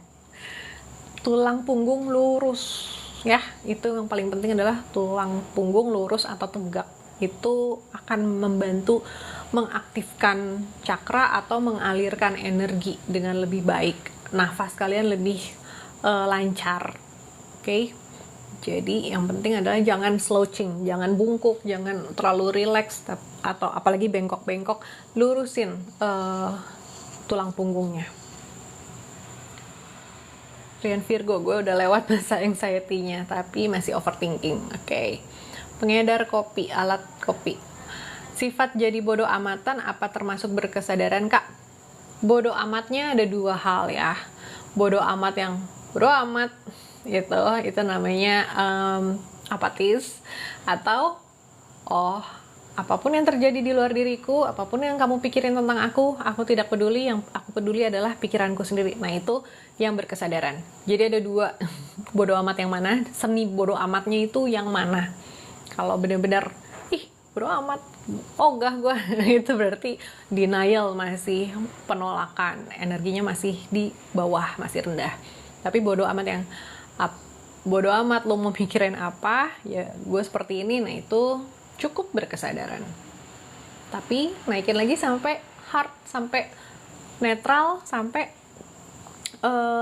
tulang punggung lurus. Ya, itu yang paling penting adalah tulang punggung lurus atau tegak. Itu akan membantu mengaktifkan cakra atau mengalirkan energi dengan lebih baik. Nafas kalian lebih lancar. Oke? Jadi yang penting adalah jangan slouching, jangan bungkuk, jangan terlalu relax, atau apalagi bengkok-bengkok. Lurusin tulang punggungnya. Rian Virgo, gue udah lewat masa anxiety-nya, tapi masih overthinking. Oke. Pengedar kopi, alat kopi. Sifat jadi bodoh amatan apa termasuk berkesadaran, Kak? Bodoh amatnya ada dua hal ya. Bodoh amat yang bodoh amat, itu namanya apatis, atau apapun yang terjadi di luar diriku, apapun yang kamu pikirin tentang aku tidak peduli. Yang aku peduli adalah pikiranku sendiri. Nah, itu yang berkesadaran. Jadi ada dua. Bodoh amat yang mana? Seni bodoh amatnya itu yang mana? Kalau benar-benar bodoh amat, ogah gue, itu berarti denial, masih penolakan, energinya masih di bawah, masih rendah. Tapi bodoh amat yang bodoh amat lo mau mikirin apa, ya gue seperti ini, nah itu cukup berkesadaran. Tapi naikin lagi sampai heart, sampai netral, sampai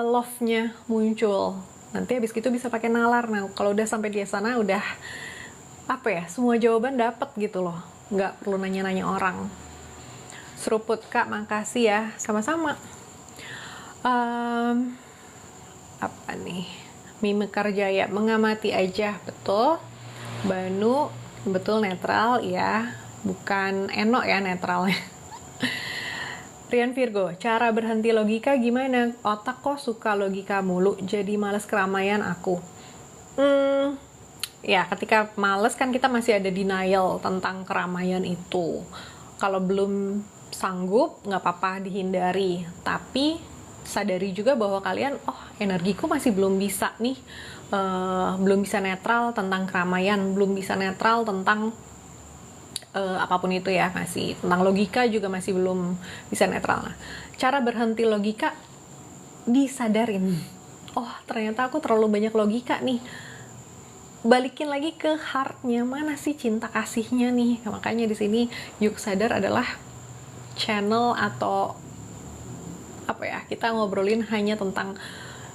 love-nya muncul. Nanti habis gitu bisa pakai nalar. Nah, kalau udah sampai di sana, udah semua jawaban dapat gitu loh, nggak perlu nanya-nanya orang. Seruput Kak, makasih ya. Sama-sama. Apa nih? Mimekarjaya, mengamati aja. Betul. Banu, betul, netral ya, bukan Eno ya netralnya. Rian Virgo, cara berhenti logika gimana? Otak kok suka logika mulu, jadi males keramaian aku. Ya, ketika males kan kita masih ada denial tentang keramaian itu. Kalau belum sanggup, nggak apa-apa, dihindari. Tapi sadari juga bahwa kalian, energiku masih belum bisa nih, belum bisa netral tentang keramaian, belum bisa netral tentang apapun itu ya, masih tentang logika juga masih belum bisa netral. Nah, cara berhenti logika, disadarin. Ternyata aku terlalu banyak logika nih. Balikin lagi ke heart-nya, mana sih cinta kasihnya nih. Makanya di sini Yuk Sadar adalah channel atau kita ngobrolin hanya tentang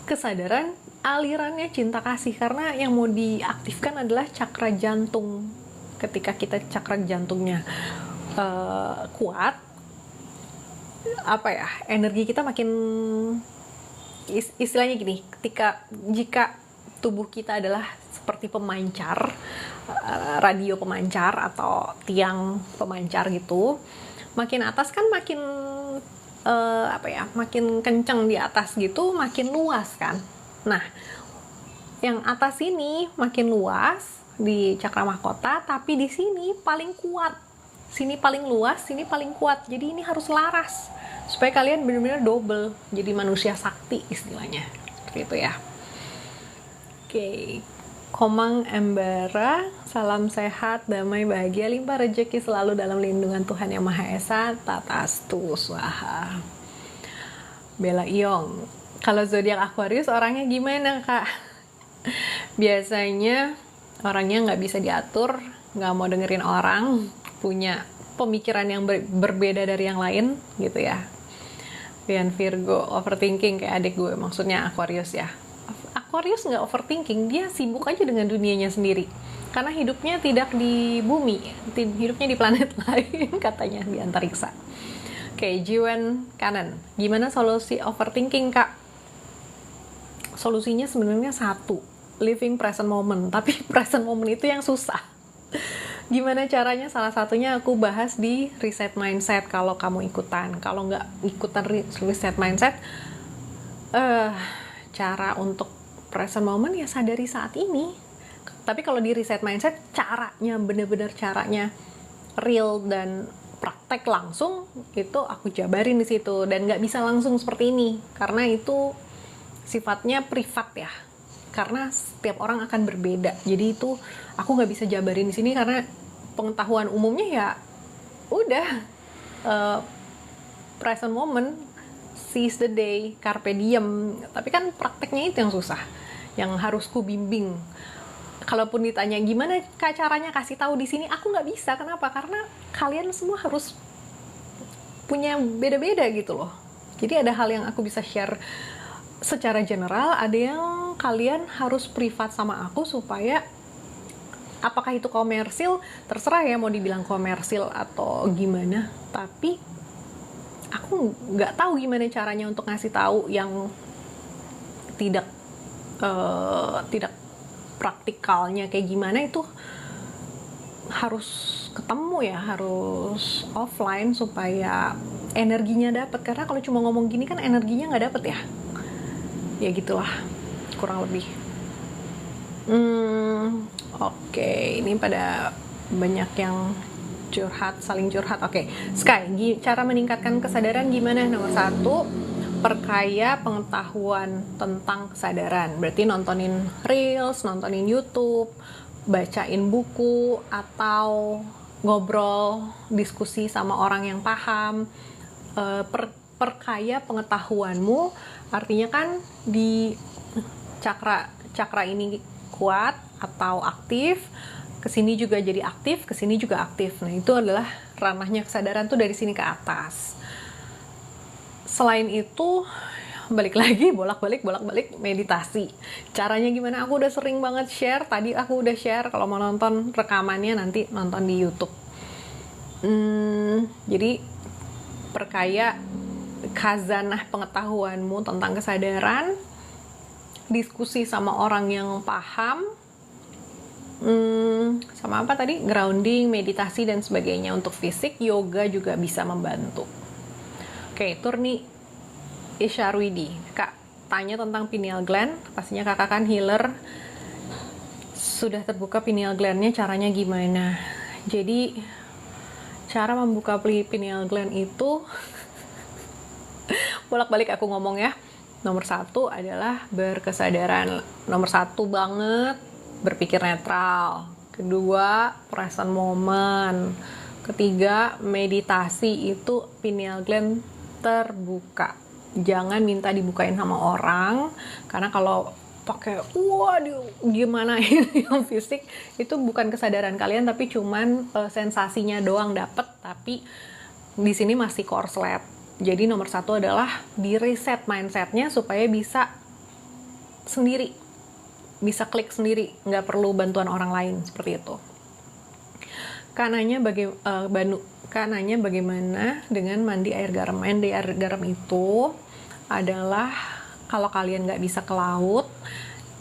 kesadaran, alirannya cinta kasih, karena yang mau diaktifkan adalah cakra jantung. Ketika kita cakra jantungnya kuat, energi kita makin, istilahnya gini, jika tubuh kita adalah seperti pemancar, radio pemancar atau tiang pemancar gitu, makin atas kan makin makin kenceng di atas gitu, makin luas kan. Nah, yang atas ini makin luas di cakra mahkota, tapi di sini paling kuat, sini paling luas, sini paling kuat. Jadi ini harus laras supaya kalian benar-benar double, jadi manusia sakti istilahnya, seperti itu ya. Oke, Komang Embara, salam sehat, damai, bahagia, limpah rezeki selalu dalam lindungan Tuhan Yang Maha Esa, tatastu swaha. Bella Iong, kalau zodiak Aquarius orangnya gimana Kak? Biasanya orangnya nggak bisa diatur, nggak mau dengerin orang, punya pemikiran yang berbeda dari yang lain gitu ya. Dan Virgo overthinking kayak adik gue, maksudnya Aquarius ya. Aquarius nggak overthinking, dia sibuk aja dengan dunianya sendiri. Karena hidupnya tidak di bumi, hidupnya di planet lain katanya, di antariksa. Oke, Jiwen Kanan. Gimana solusi overthinking, Kak? Solusinya sebenarnya satu, living present moment. Tapi present moment itu yang susah. Gimana caranya? Salah satunya aku bahas di Reset Mindset kalau kamu ikutan. Kalau nggak ikutan Reset Mindset, cara untuk present moment ya sadari saat ini. Tapi kalau di Reset Mindset, caranya, bener-bener caranya real dan praktek langsung, itu aku jabarin di situ. Dan nggak bisa langsung seperti ini, karena itu sifatnya privat ya. Karena setiap orang akan berbeda. Jadi itu aku nggak bisa jabarin di sini karena pengetahuan umumnya ya udah present moment, seize the day, carpe diem. Tapi kan prakteknya itu yang susah, yang harus ku bimbing. Kalaupun ditanya gimana Kak caranya kasih tahu di sini, aku nggak bisa. Kenapa? Karena kalian semua harus punya beda-beda gitu loh. Jadi ada hal yang aku bisa share secara general, ada yang kalian harus privat sama aku supaya apakah itu komersil, terserah ya mau dibilang komersil atau gimana. Tapi aku nggak tahu gimana caranya untuk ngasih tahu yang tidak praktikalnya kayak gimana. Itu harus ketemu ya, harus offline supaya energinya dapat. Karena kalau cuma ngomong gini kan energinya nggak dapet ya. Ya gitulah kurang lebih. Oke, ini pada banyak yang curhat, saling curhat. Oke, Sky, cara meningkatkan kesadaran gimana? Nomor 1, perkaya pengetahuan tentang kesadaran. Berarti nontonin Reels, nontonin YouTube, bacain buku, atau ngobrol, diskusi sama orang yang paham. Perkaya pengetahuanmu, artinya kan di cakra ini kuat atau aktif, kesini juga jadi aktif, kesini juga aktif. Nah itu adalah ranahnya kesadaran tuh dari sini ke atas. Selain itu, balik lagi, bolak-balik meditasi. Caranya gimana? Aku udah sering banget share. Tadi aku udah share. Kalau mau nonton rekamannya nanti nonton di YouTube. Jadi perkaya khazanah pengetahuanmu tentang kesadaran, diskusi sama orang yang paham, sama apa tadi, grounding, meditasi dan sebagainya. Untuk fisik, yoga juga bisa membantu. Oke, Turni Isyarwidi, Kak tanya tentang pineal gland. Pastinya kakak kan healer, sudah terbuka pineal glandnya, caranya gimana? Jadi cara membuka pineal gland itu bolak-balik aku ngomong ya. Nomor 1 adalah berkesadaran. Nomor 1 banget, berpikir netral. Kedua, present moment. Ketiga, meditasi, itu pineal gland terbuka. Jangan minta dibukain sama orang, karena kalau pakai gimana yang fisik, itu bukan kesadaran kalian, tapi cuman sensasinya doang dapet, tapi di sini masih korslet. Jadi nomor 1 adalah di reset mindsetnya supaya bisa sendiri, bisa klik sendiri, nggak perlu bantuan orang lain, seperti itu. Kananya bagaimana dengan mandi air garam? Mandi air garam itu adalah kalau kalian nggak bisa ke laut,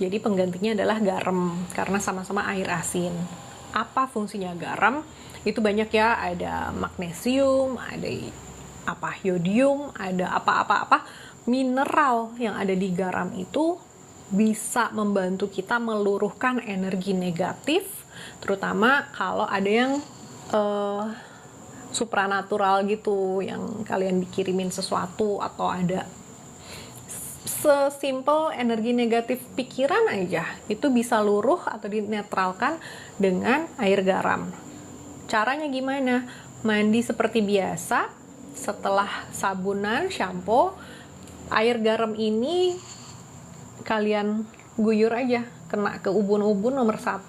jadi penggantinya adalah garam, karena sama-sama air asin. Apa fungsinya garam? Itu banyak ya, ada magnesium, ada yodium, ada apa-apa mineral yang ada di garam itu bisa membantu kita meluruhkan energi negatif, terutama kalau ada yang supranatural gitu, yang kalian dikirimin sesuatu, atau ada sesimpel energi negatif pikiran aja, itu bisa luruh atau dinetralkan dengan air garam. Caranya gimana? Mandi seperti biasa, setelah sabunan, shampoo, air garam ini kalian guyur aja, kena ke ubun-ubun. Nomor 1,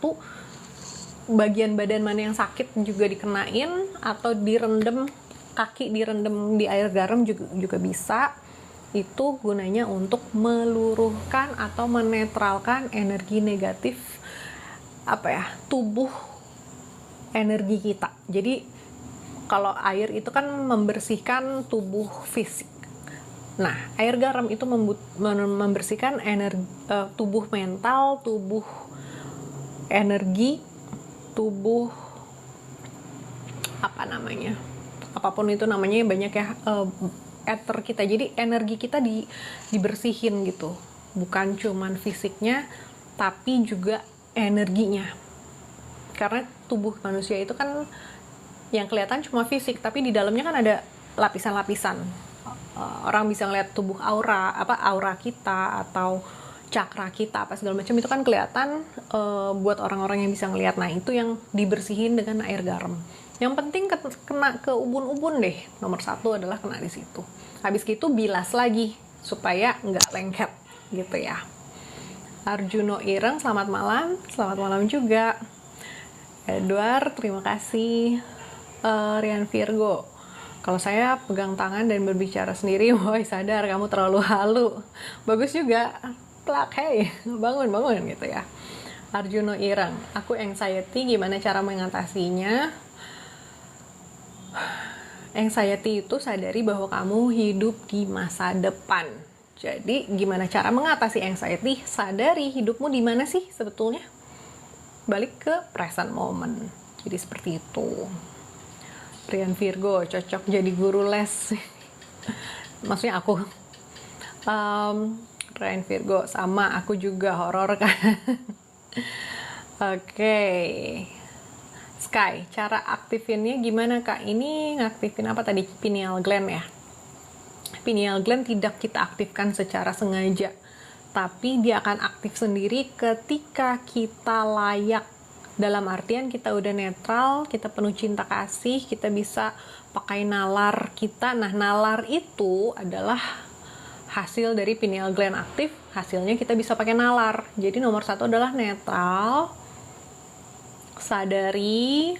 bagian badan mana yang sakit juga dikenain, atau direndam, kaki direndam di air garam juga bisa. Itu gunanya untuk meluruhkan atau menetralkan energi negatif tubuh, energi kita. Jadi kalau air itu kan membersihkan tubuh fisik. Nah, air garam itu membersihkan tubuh mental, tubuh energi, tubuh apapun itu namanya, banyak ya, ether kita. Jadi energi kita dibersihin gitu, bukan cuman fisiknya tapi juga energinya. Karena tubuh manusia itu kan yang kelihatan cuma fisik, tapi di dalamnya kan ada lapisan-lapisan. Orang bisa ngeliat tubuh aura kita atau cakra kita apa segala macam, itu kan kelihatan buat orang-orang yang bisa ngeliat. Nah, itu yang dibersihin dengan air garam. Yang penting kena ke ubun-ubun deh. Nomor 1 adalah kena di situ. Habis gitu bilas lagi supaya nggak lengket gitu ya. Arjuno Ireng, selamat malam. Selamat malam juga. Edward, terima kasih. Rian Virgo, kalau saya pegang tangan dan berbicara sendiri, woi sadar kamu terlalu halu. Bagus juga. Plak, hey, bangun gitu ya. Arjuno Ireng, aku anxiety, gimana cara mengatasinya? Anxiety itu sadari bahwa kamu hidup di masa depan. Jadi gimana cara mengatasi anxiety? Sadari hidupmu di mana sih sebetulnya? Balik ke present moment. Jadi seperti itu. Rian Virgo, cocok jadi guru les. Maksudnya aku. Rian Virgo, sama aku juga horor kan. Oke. Sky, cara aktifinnya gimana Kak? Ini ngaktifin apa tadi? Pineal gland ya. Pineal gland tidak kita aktifkan secara sengaja, tapi dia akan aktif sendiri ketika kita layak. Dalam artian kita udah netral, kita penuh cinta kasih, kita bisa pakai nalar kita. Nah, nalar itu adalah hasil dari pineal gland aktif, hasilnya kita bisa pakai nalar. Jadi nomor 1 adalah netral, sadari,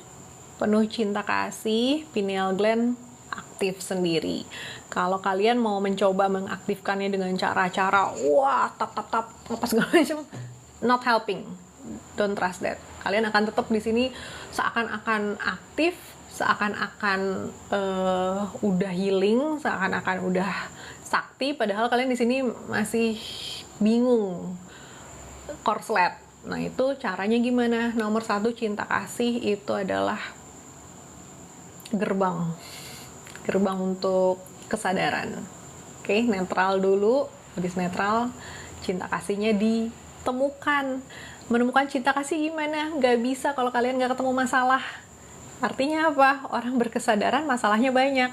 penuh cinta kasih, pineal gland aktif sendiri. Kalau kalian mau mencoba mengaktifkannya dengan cara-cara tap apa segala macam, not helping. Don't trust that. Kalian akan tetap di sini seakan-akan aktif, seakan-akan udah healing, seakan-akan udah sakti, padahal kalian di sini masih bingung, korslet. Nah, itu caranya gimana? Nomor 1, cinta kasih itu adalah gerbang untuk kesadaran. Oke, netral dulu, habis netral, cinta kasihnya ditemukan. Menemukan cinta kasih gimana? Gak bisa kalau kalian gak ketemu masalah. Artinya apa? Orang berkesadaran masalahnya banyak.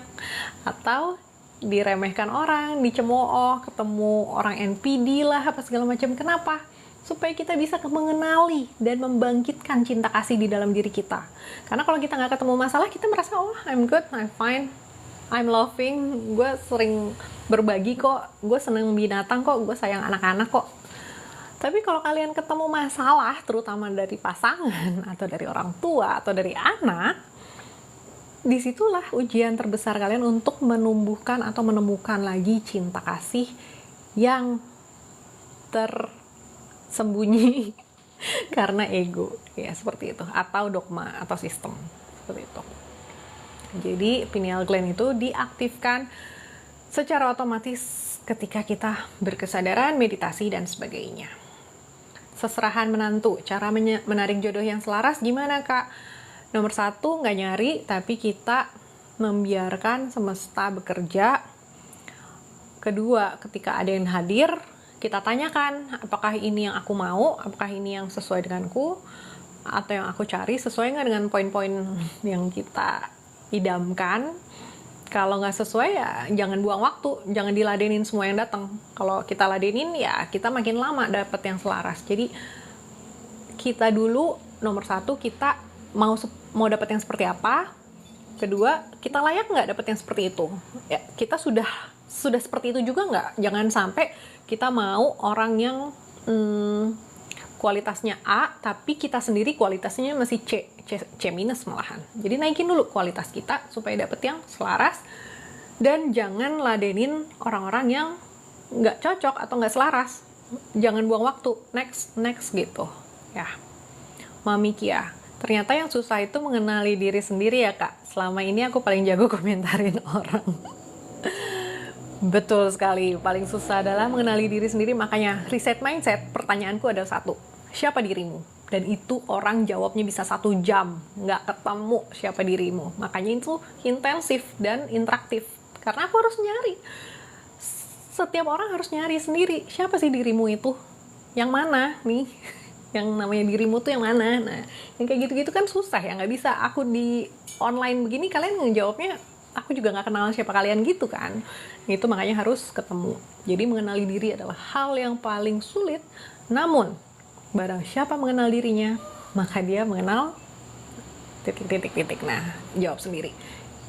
Atau diremehkan orang, dicemooh, ketemu orang NPD lah, apa segala macam. Kenapa? Supaya kita bisa mengenali dan membangkitkan cinta kasih di dalam diri kita. Karena kalau kita nggak ketemu masalah, kita merasa, oh, I'm good, I'm fine, I'm loving, gue sering berbagi kok, gue seneng binatang kok, gue sayang anak-anak kok. Tapi kalau kalian ketemu masalah, terutama dari pasangan, atau dari orang tua, atau dari anak, disitulah ujian terbesar kalian untuk menumbuhkan atau menemukan lagi cinta kasih yang tersembunyi karena ego, ya seperti itu, atau dogma atau sistem seperti itu. Jadi pineal gland itu diaktifkan secara otomatis ketika kita berkesadaran, meditasi dan sebagainya. Seserahan menantu, cara menarik jodoh yang selaras gimana Kak? Nomor 1, nggak nyari, tapi kita membiarkan semesta bekerja. Kedua, ketika ada yang hadir, kita tanyakan, apakah ini yang aku mau, apakah ini yang sesuai denganku, atau yang aku cari sesuai nggak dengan poin-poin yang kita idamkan. Kalau nggak sesuai ya jangan buang waktu, jangan diladenin semua yang datang. Kalau kita ladenin ya kita makin lama dapat yang selaras. Jadi kita dulu nomor 1, kita mau dapat yang seperti apa. Kedua, kita layak nggak dapat yang seperti itu. Ya, kita sudah seperti itu juga nggak. Jangan sampai kita mau orang yang kualitasnya A, tapi kita sendiri kualitasnya masih C minus malahan. Jadi naikin dulu kualitas kita supaya dapet yang selaras, dan jangan ladenin orang-orang yang nggak cocok atau nggak selaras. Jangan buang waktu, next gitu ya. Mami Kia, ternyata yang susah itu mengenali diri sendiri ya kak. Selama ini aku paling jago komentarin orang. Betul sekali, paling susah adalah mengenali diri sendiri. Makanya reset mindset, pertanyaanku adalah satu, siapa dirimu? Dan itu orang jawabnya bisa 1 jam, nggak ketemu siapa dirimu. Makanya itu intensif dan interaktif, karena aku harus nyari. Setiap orang harus nyari sendiri, siapa sih dirimu itu? Yang mana nih? Yang namanya dirimu tuh yang mana? Nah, yang kayak gitu-gitu kan susah ya, nggak bisa. Aku di online begini, kalian ngejawabnya, aku juga nggak kenal siapa kalian gitu kan. Itu makanya harus ketemu. Jadi mengenali diri adalah hal yang paling sulit. Namun, barang siapa mengenal dirinya, maka dia mengenal titik. Nah, jawab sendiri.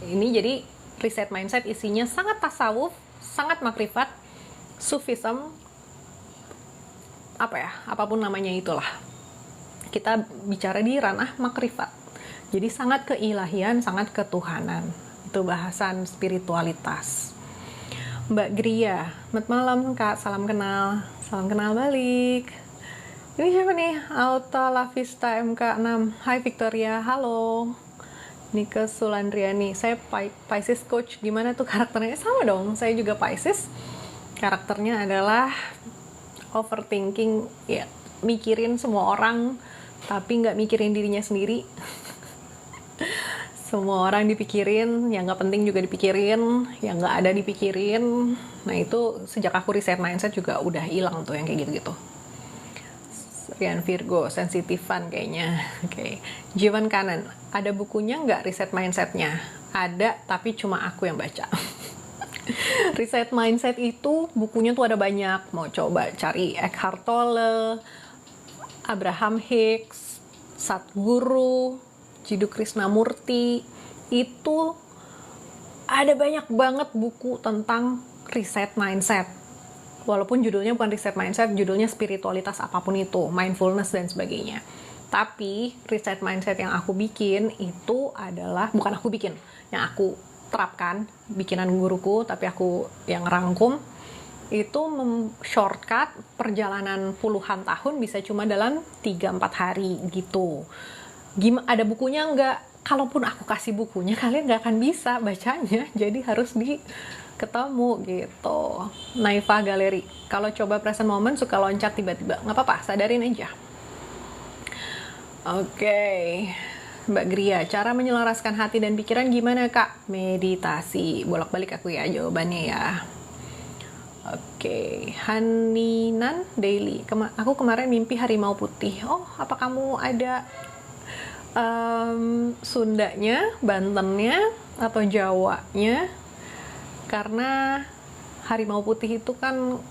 Ini jadi reset mindset isinya sangat tasawuf, sangat makrifat, sufism, apapun namanya itulah. Kita bicara di ranah makrifat. Jadi sangat keilahian, sangat ketuhanan. Itu bahasan spiritualitas. Mbak Gria, selamat malam kak, salam kenal balik. Ini siapa nih? Alta Lavista MK6. Hai Victoria, halo. Nike Sulandriani, saya Pisces coach. Gimana tuh karakternya? Sama dong, saya juga Pisces. Karakternya adalah overthinking, ya, mikirin semua orang, tapi nggak mikirin dirinya sendiri. Semua orang dipikirin, yang nggak penting juga dipikirin, yang nggak ada dipikirin. Nah itu sejak aku reset mindset juga udah hilang tuh yang kayak gitu-gitu. Rian Virgo, sensitifan kayaknya. Oke. Jivan Kanan, ada bukunya nggak reset mindsetnya? Ada, tapi cuma aku yang baca. Reset mindset itu bukunya tuh ada banyak. Mau coba cari Eckhart Tolle, Abraham Hicks, Sadhguru, Jiddu Krishnamurti. Itu ada banyak banget buku tentang reset mindset. Walaupun judulnya bukan reset mindset, judulnya spiritualitas apapun itu, mindfulness dan sebagainya. Tapi reset mindset yang aku bikin itu adalah, bukan aku bikin, yang aku terapkan, bikinan guruku, tapi aku yang rangkum, itu shortcut perjalanan puluhan tahun bisa cuma dalam 3-4 hari gitu. Ada bukunya nggak? Kalaupun aku kasih bukunya, kalian nggak akan bisa bacanya, jadi harus ketemu gitu. Naifa Galeri, kalau coba present moment suka loncat tiba-tiba, nggak apa-apa, sadarin aja. Oke. Mbak Gria, cara menyelaraskan hati dan pikiran gimana kak? Meditasi. Bolak-balik aku ya jawabannya ya. Oke. Haninan Daily, aku kemarin mimpi harimau putih. Oh, apa kamu ada Sundanya, Bantennya, atau Jawanya? Karena harimau putih itu kan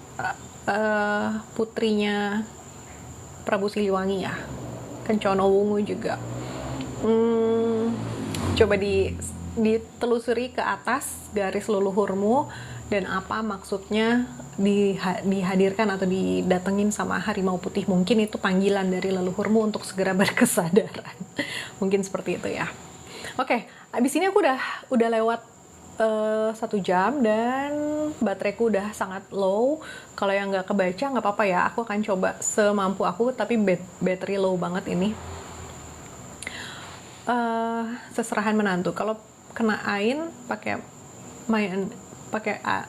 putrinya Prabu Siliwangi ya, Kencono Wungu juga. Coba ditelusuri ke atas garis leluhurmu dan apa maksudnya dihadirkan atau didatengin sama harimau putih. Mungkin itu panggilan dari leluhurmu untuk segera berkesadaran. Mungkin seperti itu ya. Oke, abis ini aku udah lewat 1 jam dan bateraiku udah sangat low. Kalau yang nggak kebaca nggak apa-apa ya, aku akan coba semampu aku, tapi battery low banget ini. Seserahan menantu, kalau kena ain pakai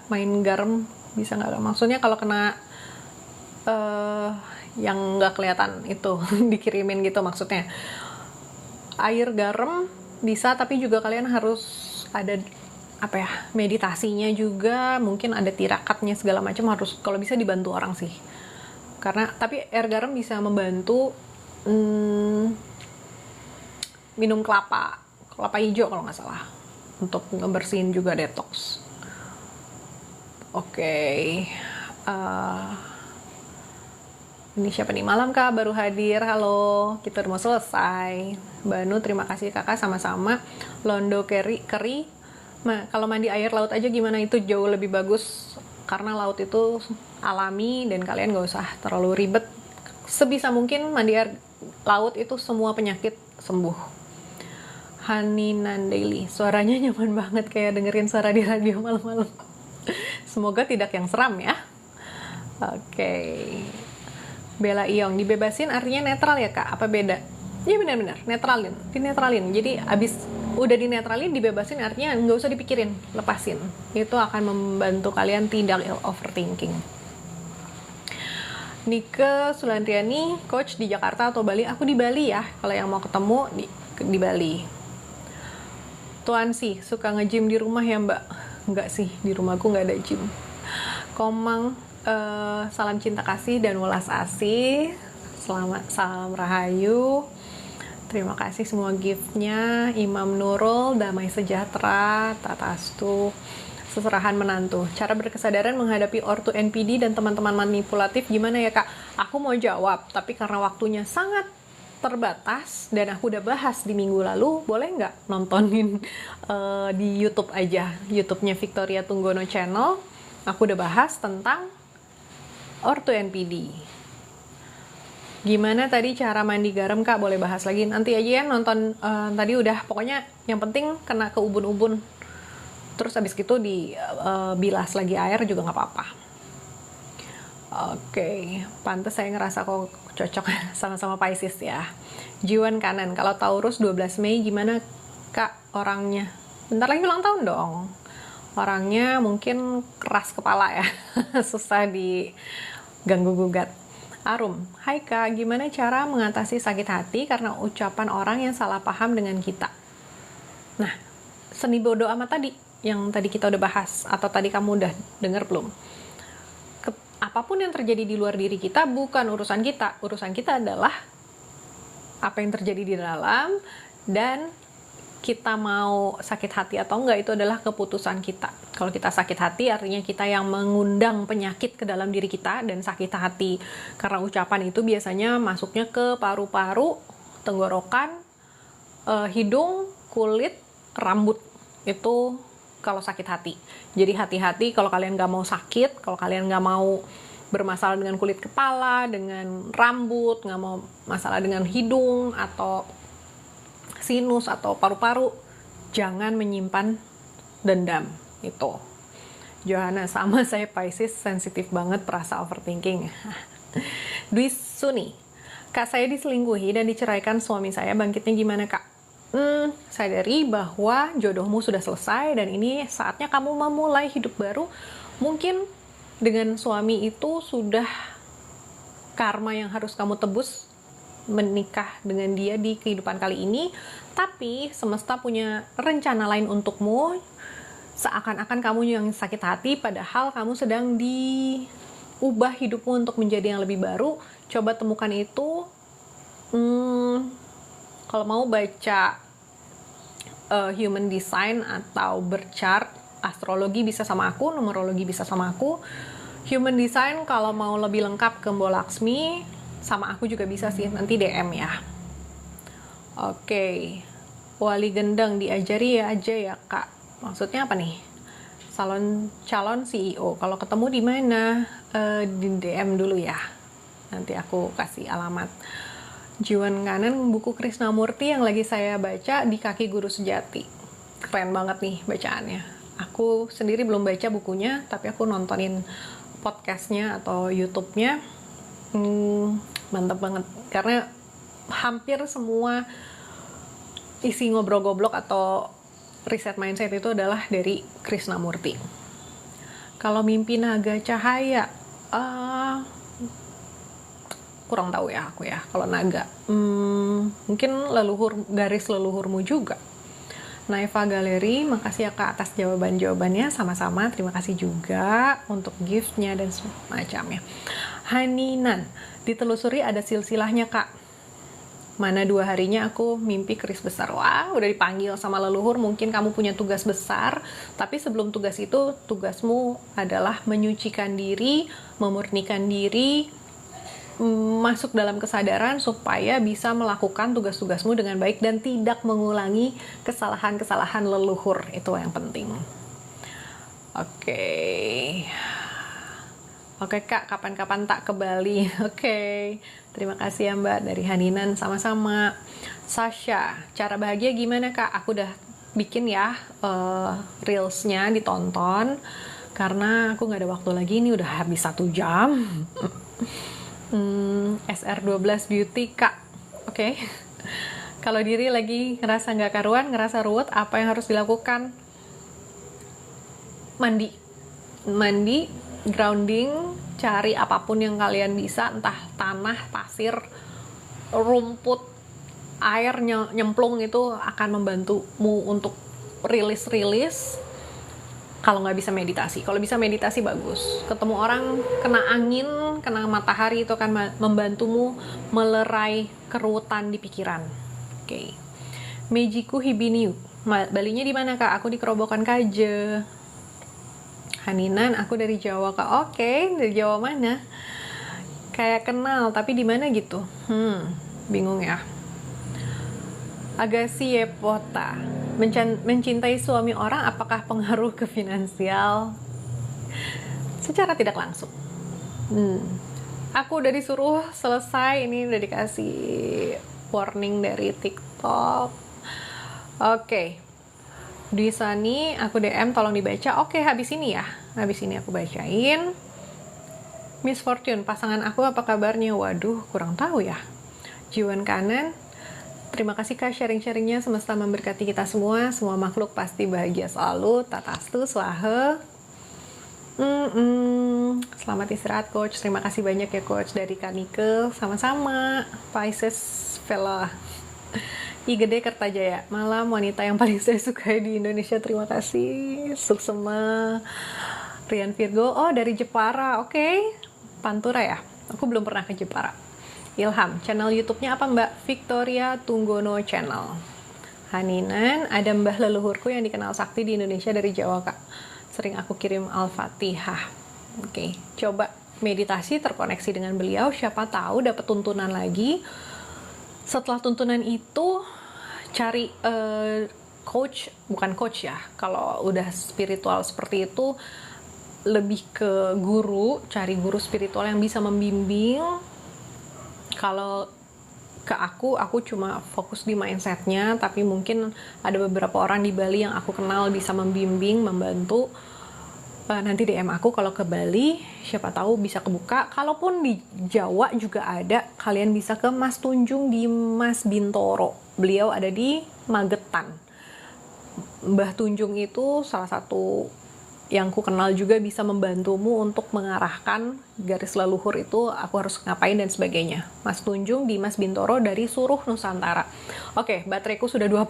main garam bisa nggak? Maksudnya kalau kena yang nggak kelihatan itu dikirimin gitu maksudnya. Air garam bisa, tapi juga kalian harus ada meditasinya juga, mungkin ada tirakatnya segala macam, harus kalau bisa dibantu orang sih. Karena tapi air garam bisa membantu minum kelapa hijau kalau nggak salah, untuk ngebersihin juga detox. Oke. Ini siapa nih? Malam kak, baru hadir. Halo, kita udah mau selesai. Banu, terima kasih kakak, sama-sama. Londo Keri, kalau mandi air laut aja gimana? Itu jauh lebih bagus, karena laut itu alami dan kalian gak usah terlalu ribet sebisa mungkin mandi air laut itu semua penyakit sembuh. Haninan Daily, suaranya nyaman banget kayak dengerin suara di radio malam-malam. Semoga tidak yang seram ya. Oke. Bella Iong, dibebasin artinya netral ya kak? Apa beda? Iya benar-benar, netralin, dinetralin. Jadi abis udah dinetralin, dibebasin artinya nggak usah dipikirin, lepasin. Itu akan membantu kalian tidak overthinking. Nike Sulandriani, coach di Jakarta atau Bali? Aku di Bali ya, kalau yang mau ketemu di Bali. Tuan sih, suka nge-gym di rumah ya mbak? Enggak sih, di rumahku nggak ada gym. Komang, salam cinta kasih dan welas asih. Selamat, salam rahayu. Terima kasih semua gift-nya. Imam Nurul, damai sejahtera, tatastu, seserahan menantu. Cara berkesadaran menghadapi ortu NPD dan teman-teman manipulatif gimana ya kak? Aku mau jawab, tapi karena waktunya sangat terbatas dan aku udah bahas di minggu lalu, boleh nggak nontonin di YouTube aja, YouTube-nya Victoria Tunggono Channel. Aku udah bahas tentang ortu NPD. Gimana tadi cara mandi garam kak? Boleh bahas lagi nanti aja ya, nonton tadi udah, pokoknya yang penting kena ke ubun-ubun terus abis gitu dibilas lagi air juga nggak apa-apa. Oke, pantes saya ngerasa kok cocok sama-sama Pisces ya. Jiwan kanan, kalau Taurus 12 Mei gimana kak orangnya? Bentar lagi ulang tahun dong. Orangnya mungkin keras kepala ya, susah diganggu gugat. Arum, hai kak, gimana cara mengatasi sakit hati karena ucapan orang yang salah paham dengan kita? Nah, seni bodo amat tadi, yang tadi kita udah bahas, atau tadi kamu udah denger belum? Apapun yang terjadi di luar diri kita bukan urusan kita. Urusan kita adalah apa yang terjadi di dalam, dan kita mau sakit hati atau enggak itu adalah keputusan kita. Kalau kita sakit hati artinya kita yang mengundang penyakit ke dalam diri kita, dan sakit hati karena ucapan itu biasanya masuknya ke paru-paru, tenggorokan, hidung, kulit, rambut. Itu kalau sakit hati. Jadi hati-hati kalau kalian nggak mau sakit, kalau kalian nggak mau bermasalah dengan kulit kepala, dengan rambut, nggak mau masalah dengan hidung atau sinus atau paru-paru, jangan menyimpan dendam. Itu Johanna, sama saya Pisces, sensitif banget, perasa overthinking. Dwi Suni, kak saya diselingkuhi dan diceraikan suami saya, bangkitnya gimana kak? Sadari bahwa jodohmu sudah selesai dan ini saatnya kamu memulai hidup baru. Mungkin dengan suami itu sudah karma yang harus kamu tebus, menikah dengan dia di kehidupan kali ini, tapi semesta punya rencana lain untukmu. Seakan-akan kamu yang sakit hati, padahal kamu sedang diubah hidupmu untuk menjadi yang lebih baru. Coba temukan itu. Kalau mau baca human design atau berchart, astrologi bisa sama aku, numerologi bisa sama aku. Human design kalau mau lebih lengkap ke Mbok Laksmi, sama aku juga bisa sih, nanti DM ya. Oke. Wali gendeng diajari ya aja ya kak. Maksudnya apa nih? Calon CEO. Kalau ketemu di mana? Di DM dulu ya. Nanti aku kasih alamat. Jiwan kanan, buku Krishnamurti yang lagi saya baca, Di Kaki Guru Sejati. Keren banget nih bacaannya. Aku sendiri belum baca bukunya, tapi aku nontonin podcastnya atau YouTube-nya. Mantap banget. Karena hampir semua isi ngobrol goblok atau riset mindset itu adalah dari Krishnamurti. Kalau mimpi naga cahaya, kurang tahu ya aku ya kalau naga. Mungkin garis leluhurmu juga. Naiva Galeri, makasih ya kak atas jawabannya, sama-sama. Terima kasih juga untuk gift-nya dan semacamnya. Haninan, ditelusuri ada silsilahnya kak. Mana 2 harinya aku mimpi keris besar. Wah, udah dipanggil sama leluhur, mungkin kamu punya tugas besar. Tapi sebelum tugas itu, tugasmu adalah menyucikan diri, memurnikan diri, masuk dalam kesadaran supaya bisa melakukan tugas-tugasmu dengan baik dan tidak mengulangi kesalahan-kesalahan leluhur. Itu yang penting. Oke. Oke Kak, kapan-kapan tak ke Bali. Oke, terima kasih ya Mbak dari Haninan, sama-sama. Sasha, cara bahagia gimana Kak? Aku udah bikin ya reelsnya, ditonton. Karena aku nggak ada waktu lagi, ini udah habis 1 jam. SR12 Beauty Kak. Oke. Kalau diri lagi ngerasa nggak karuan, ngerasa ruwet, apa yang harus dilakukan? Mandi, grounding, cari apapun yang kalian bisa, entah tanah, pasir, rumput, air nyemplung, itu akan membantumu untuk rilis. Kalau nggak bisa meditasi, kalau bisa meditasi bagus. Ketemu orang, kena angin, kena matahari, itu akan membantumu melerai keruwetan di pikiran. Oke. Mejiku Hibiniu, Balinya di mana Kak? Aku di Kerobokan Kaje. Haninan, aku dari Jawa Kak. Oke, dari Jawa mana? Kayak kenal, tapi di mana gitu? Bingung ya. Agassi Yepota, mencintai suami orang apakah pengaruh ke finansial? Secara tidak langsung. Aku udah disuruh selesai, ini udah dikasih warning dari TikTok. Oke. Di sini aku DM tolong dibaca. Oke, habis ini ya. Habis ini aku bacain. Miss Fortune, pasangan aku apa kabarnya? Waduh, kurang tahu ya. Jiwan Kanan, terima kasih Kak sharing-sharingnya. Semesta memberkati kita semua. Semua makhluk pasti bahagia selalu. Tatastu, swahe. Selamat istirahat Coach. Terima kasih banyak ya Coach dari Kanike. Sama-sama. Pisces Vela. I Gede Kertajaya, malam wanita yang paling saya sukai di Indonesia. Terima kasih. Suksema. Rian Virgo, oh dari Jepara. Oke. Pantura ya. Aku belum pernah ke Jepara. Ilham, channel YouTube-nya apa Mbak? Victoria Tunggono Channel. Haninan, ada mbah leluhurku yang dikenal sakti di Indonesia dari Jawa Kak. Sering aku kirim Al-Fatihah. Oke, coba meditasi terkoneksi dengan beliau, siapa tahu dapat tuntunan lagi. Setelah tuntunan itu cari coach, bukan coach ya, kalau udah spiritual seperti itu lebih ke guru, cari guru spiritual yang bisa membimbing. Kalau ke aku cuma fokus di mindsetnya, tapi mungkin ada beberapa orang di Bali yang aku kenal bisa membimbing, membantu. Nanti DM aku kalau ke Bali, siapa tahu bisa kebuka. Kalaupun di Jawa juga ada, kalian bisa ke Mas Tunjung di Mas Bintoro. Beliau ada di Magetan. Mbah Tunjung itu salah satu yang ku kenal juga, bisa membantumu untuk mengarahkan garis leluhur itu aku harus ngapain dan sebagainya. Mas Tunjung di Mas Bintoro dari Suruh Nusantara. Oke, bateraiku sudah 2%.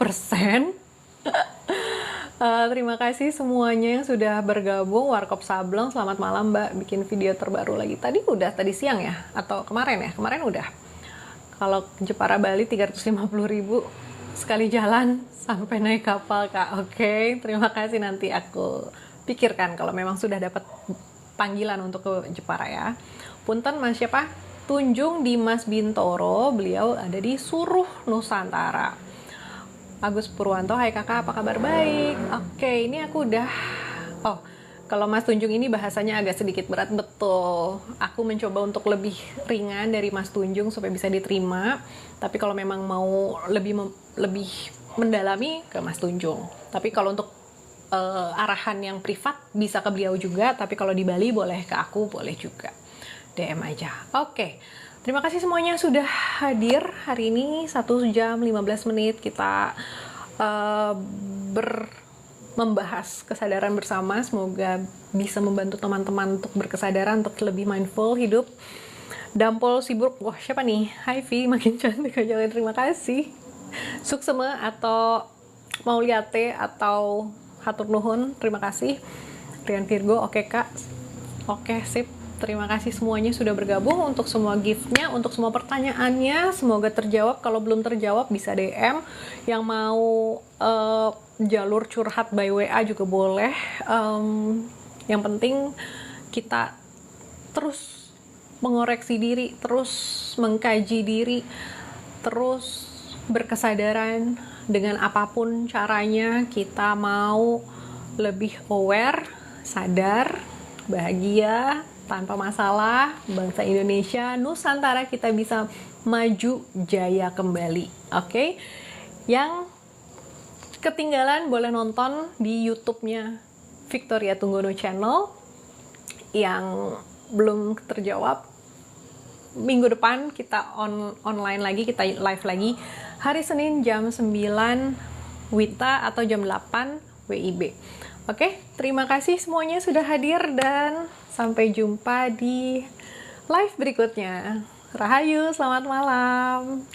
Terima kasih semuanya yang sudah bergabung. Warkop Sableng, selamat malam Mbak. Bikin video terbaru lagi. Tadi siang ya? Atau kemarin ya? Kemarin udah. Kalau Jepara Bali 350.000 sekali jalan sampai naik kapal Kak. Oke, terima kasih, nanti aku pikirkan kalau memang sudah dapat panggilan untuk ke Jepara ya. Punten Mas siapa? Tunjung di Mas Bintoro, beliau ada di Suruh Nusantara. Agus Purwanto, hai kakak, apa kabar? Baik. Oke, ini aku udah... Oh, kalau Mas Tunjung ini bahasanya agak sedikit berat, betul. Aku mencoba untuk lebih ringan dari Mas Tunjung supaya bisa diterima. Tapi kalau memang mau lebih mendalami, ke Mas Tunjung. Tapi kalau untuk arahan yang privat, bisa ke beliau juga. Tapi kalau di Bali, boleh ke aku, boleh juga. DM aja. Oke. Terima kasih semuanya sudah hadir hari ini. 1 jam 15 menit kita membahas kesadaran bersama. Semoga bisa membantu teman-teman untuk berkesadaran, untuk lebih mindful hidup. Dampol Sibuk, wah siapa nih? Hai Vi, makin cantik aja. Terima kasih. Suksema atau Mauliate atau Hatur Nuhun, terima kasih. Rian Virgo, oke Kak. Oke, sip. Terima kasih semuanya sudah bergabung, untuk semua gift-nya, untuk semua pertanyaannya. Semoga terjawab. Kalau belum terjawab bisa DM. Yang mau jalur curhat by WA juga boleh. Yang penting kita terus mengoreksi diri, terus mengkaji diri, terus berkesadaran dengan apapun caranya. Kita mau lebih aware, sadar, bahagia, tanpa masalah, bangsa Indonesia, Nusantara kita bisa maju jaya kembali. Oke? Yang ketinggalan boleh nonton di YouTube-nya Victoria Tunggono Channel. Yang belum terjawab, minggu depan kita online lagi, kita live lagi hari Senin jam 9 WITA atau jam 8 WIB. Oke, terima kasih semuanya sudah hadir dan sampai jumpa di live berikutnya. Rahayu, selamat malam.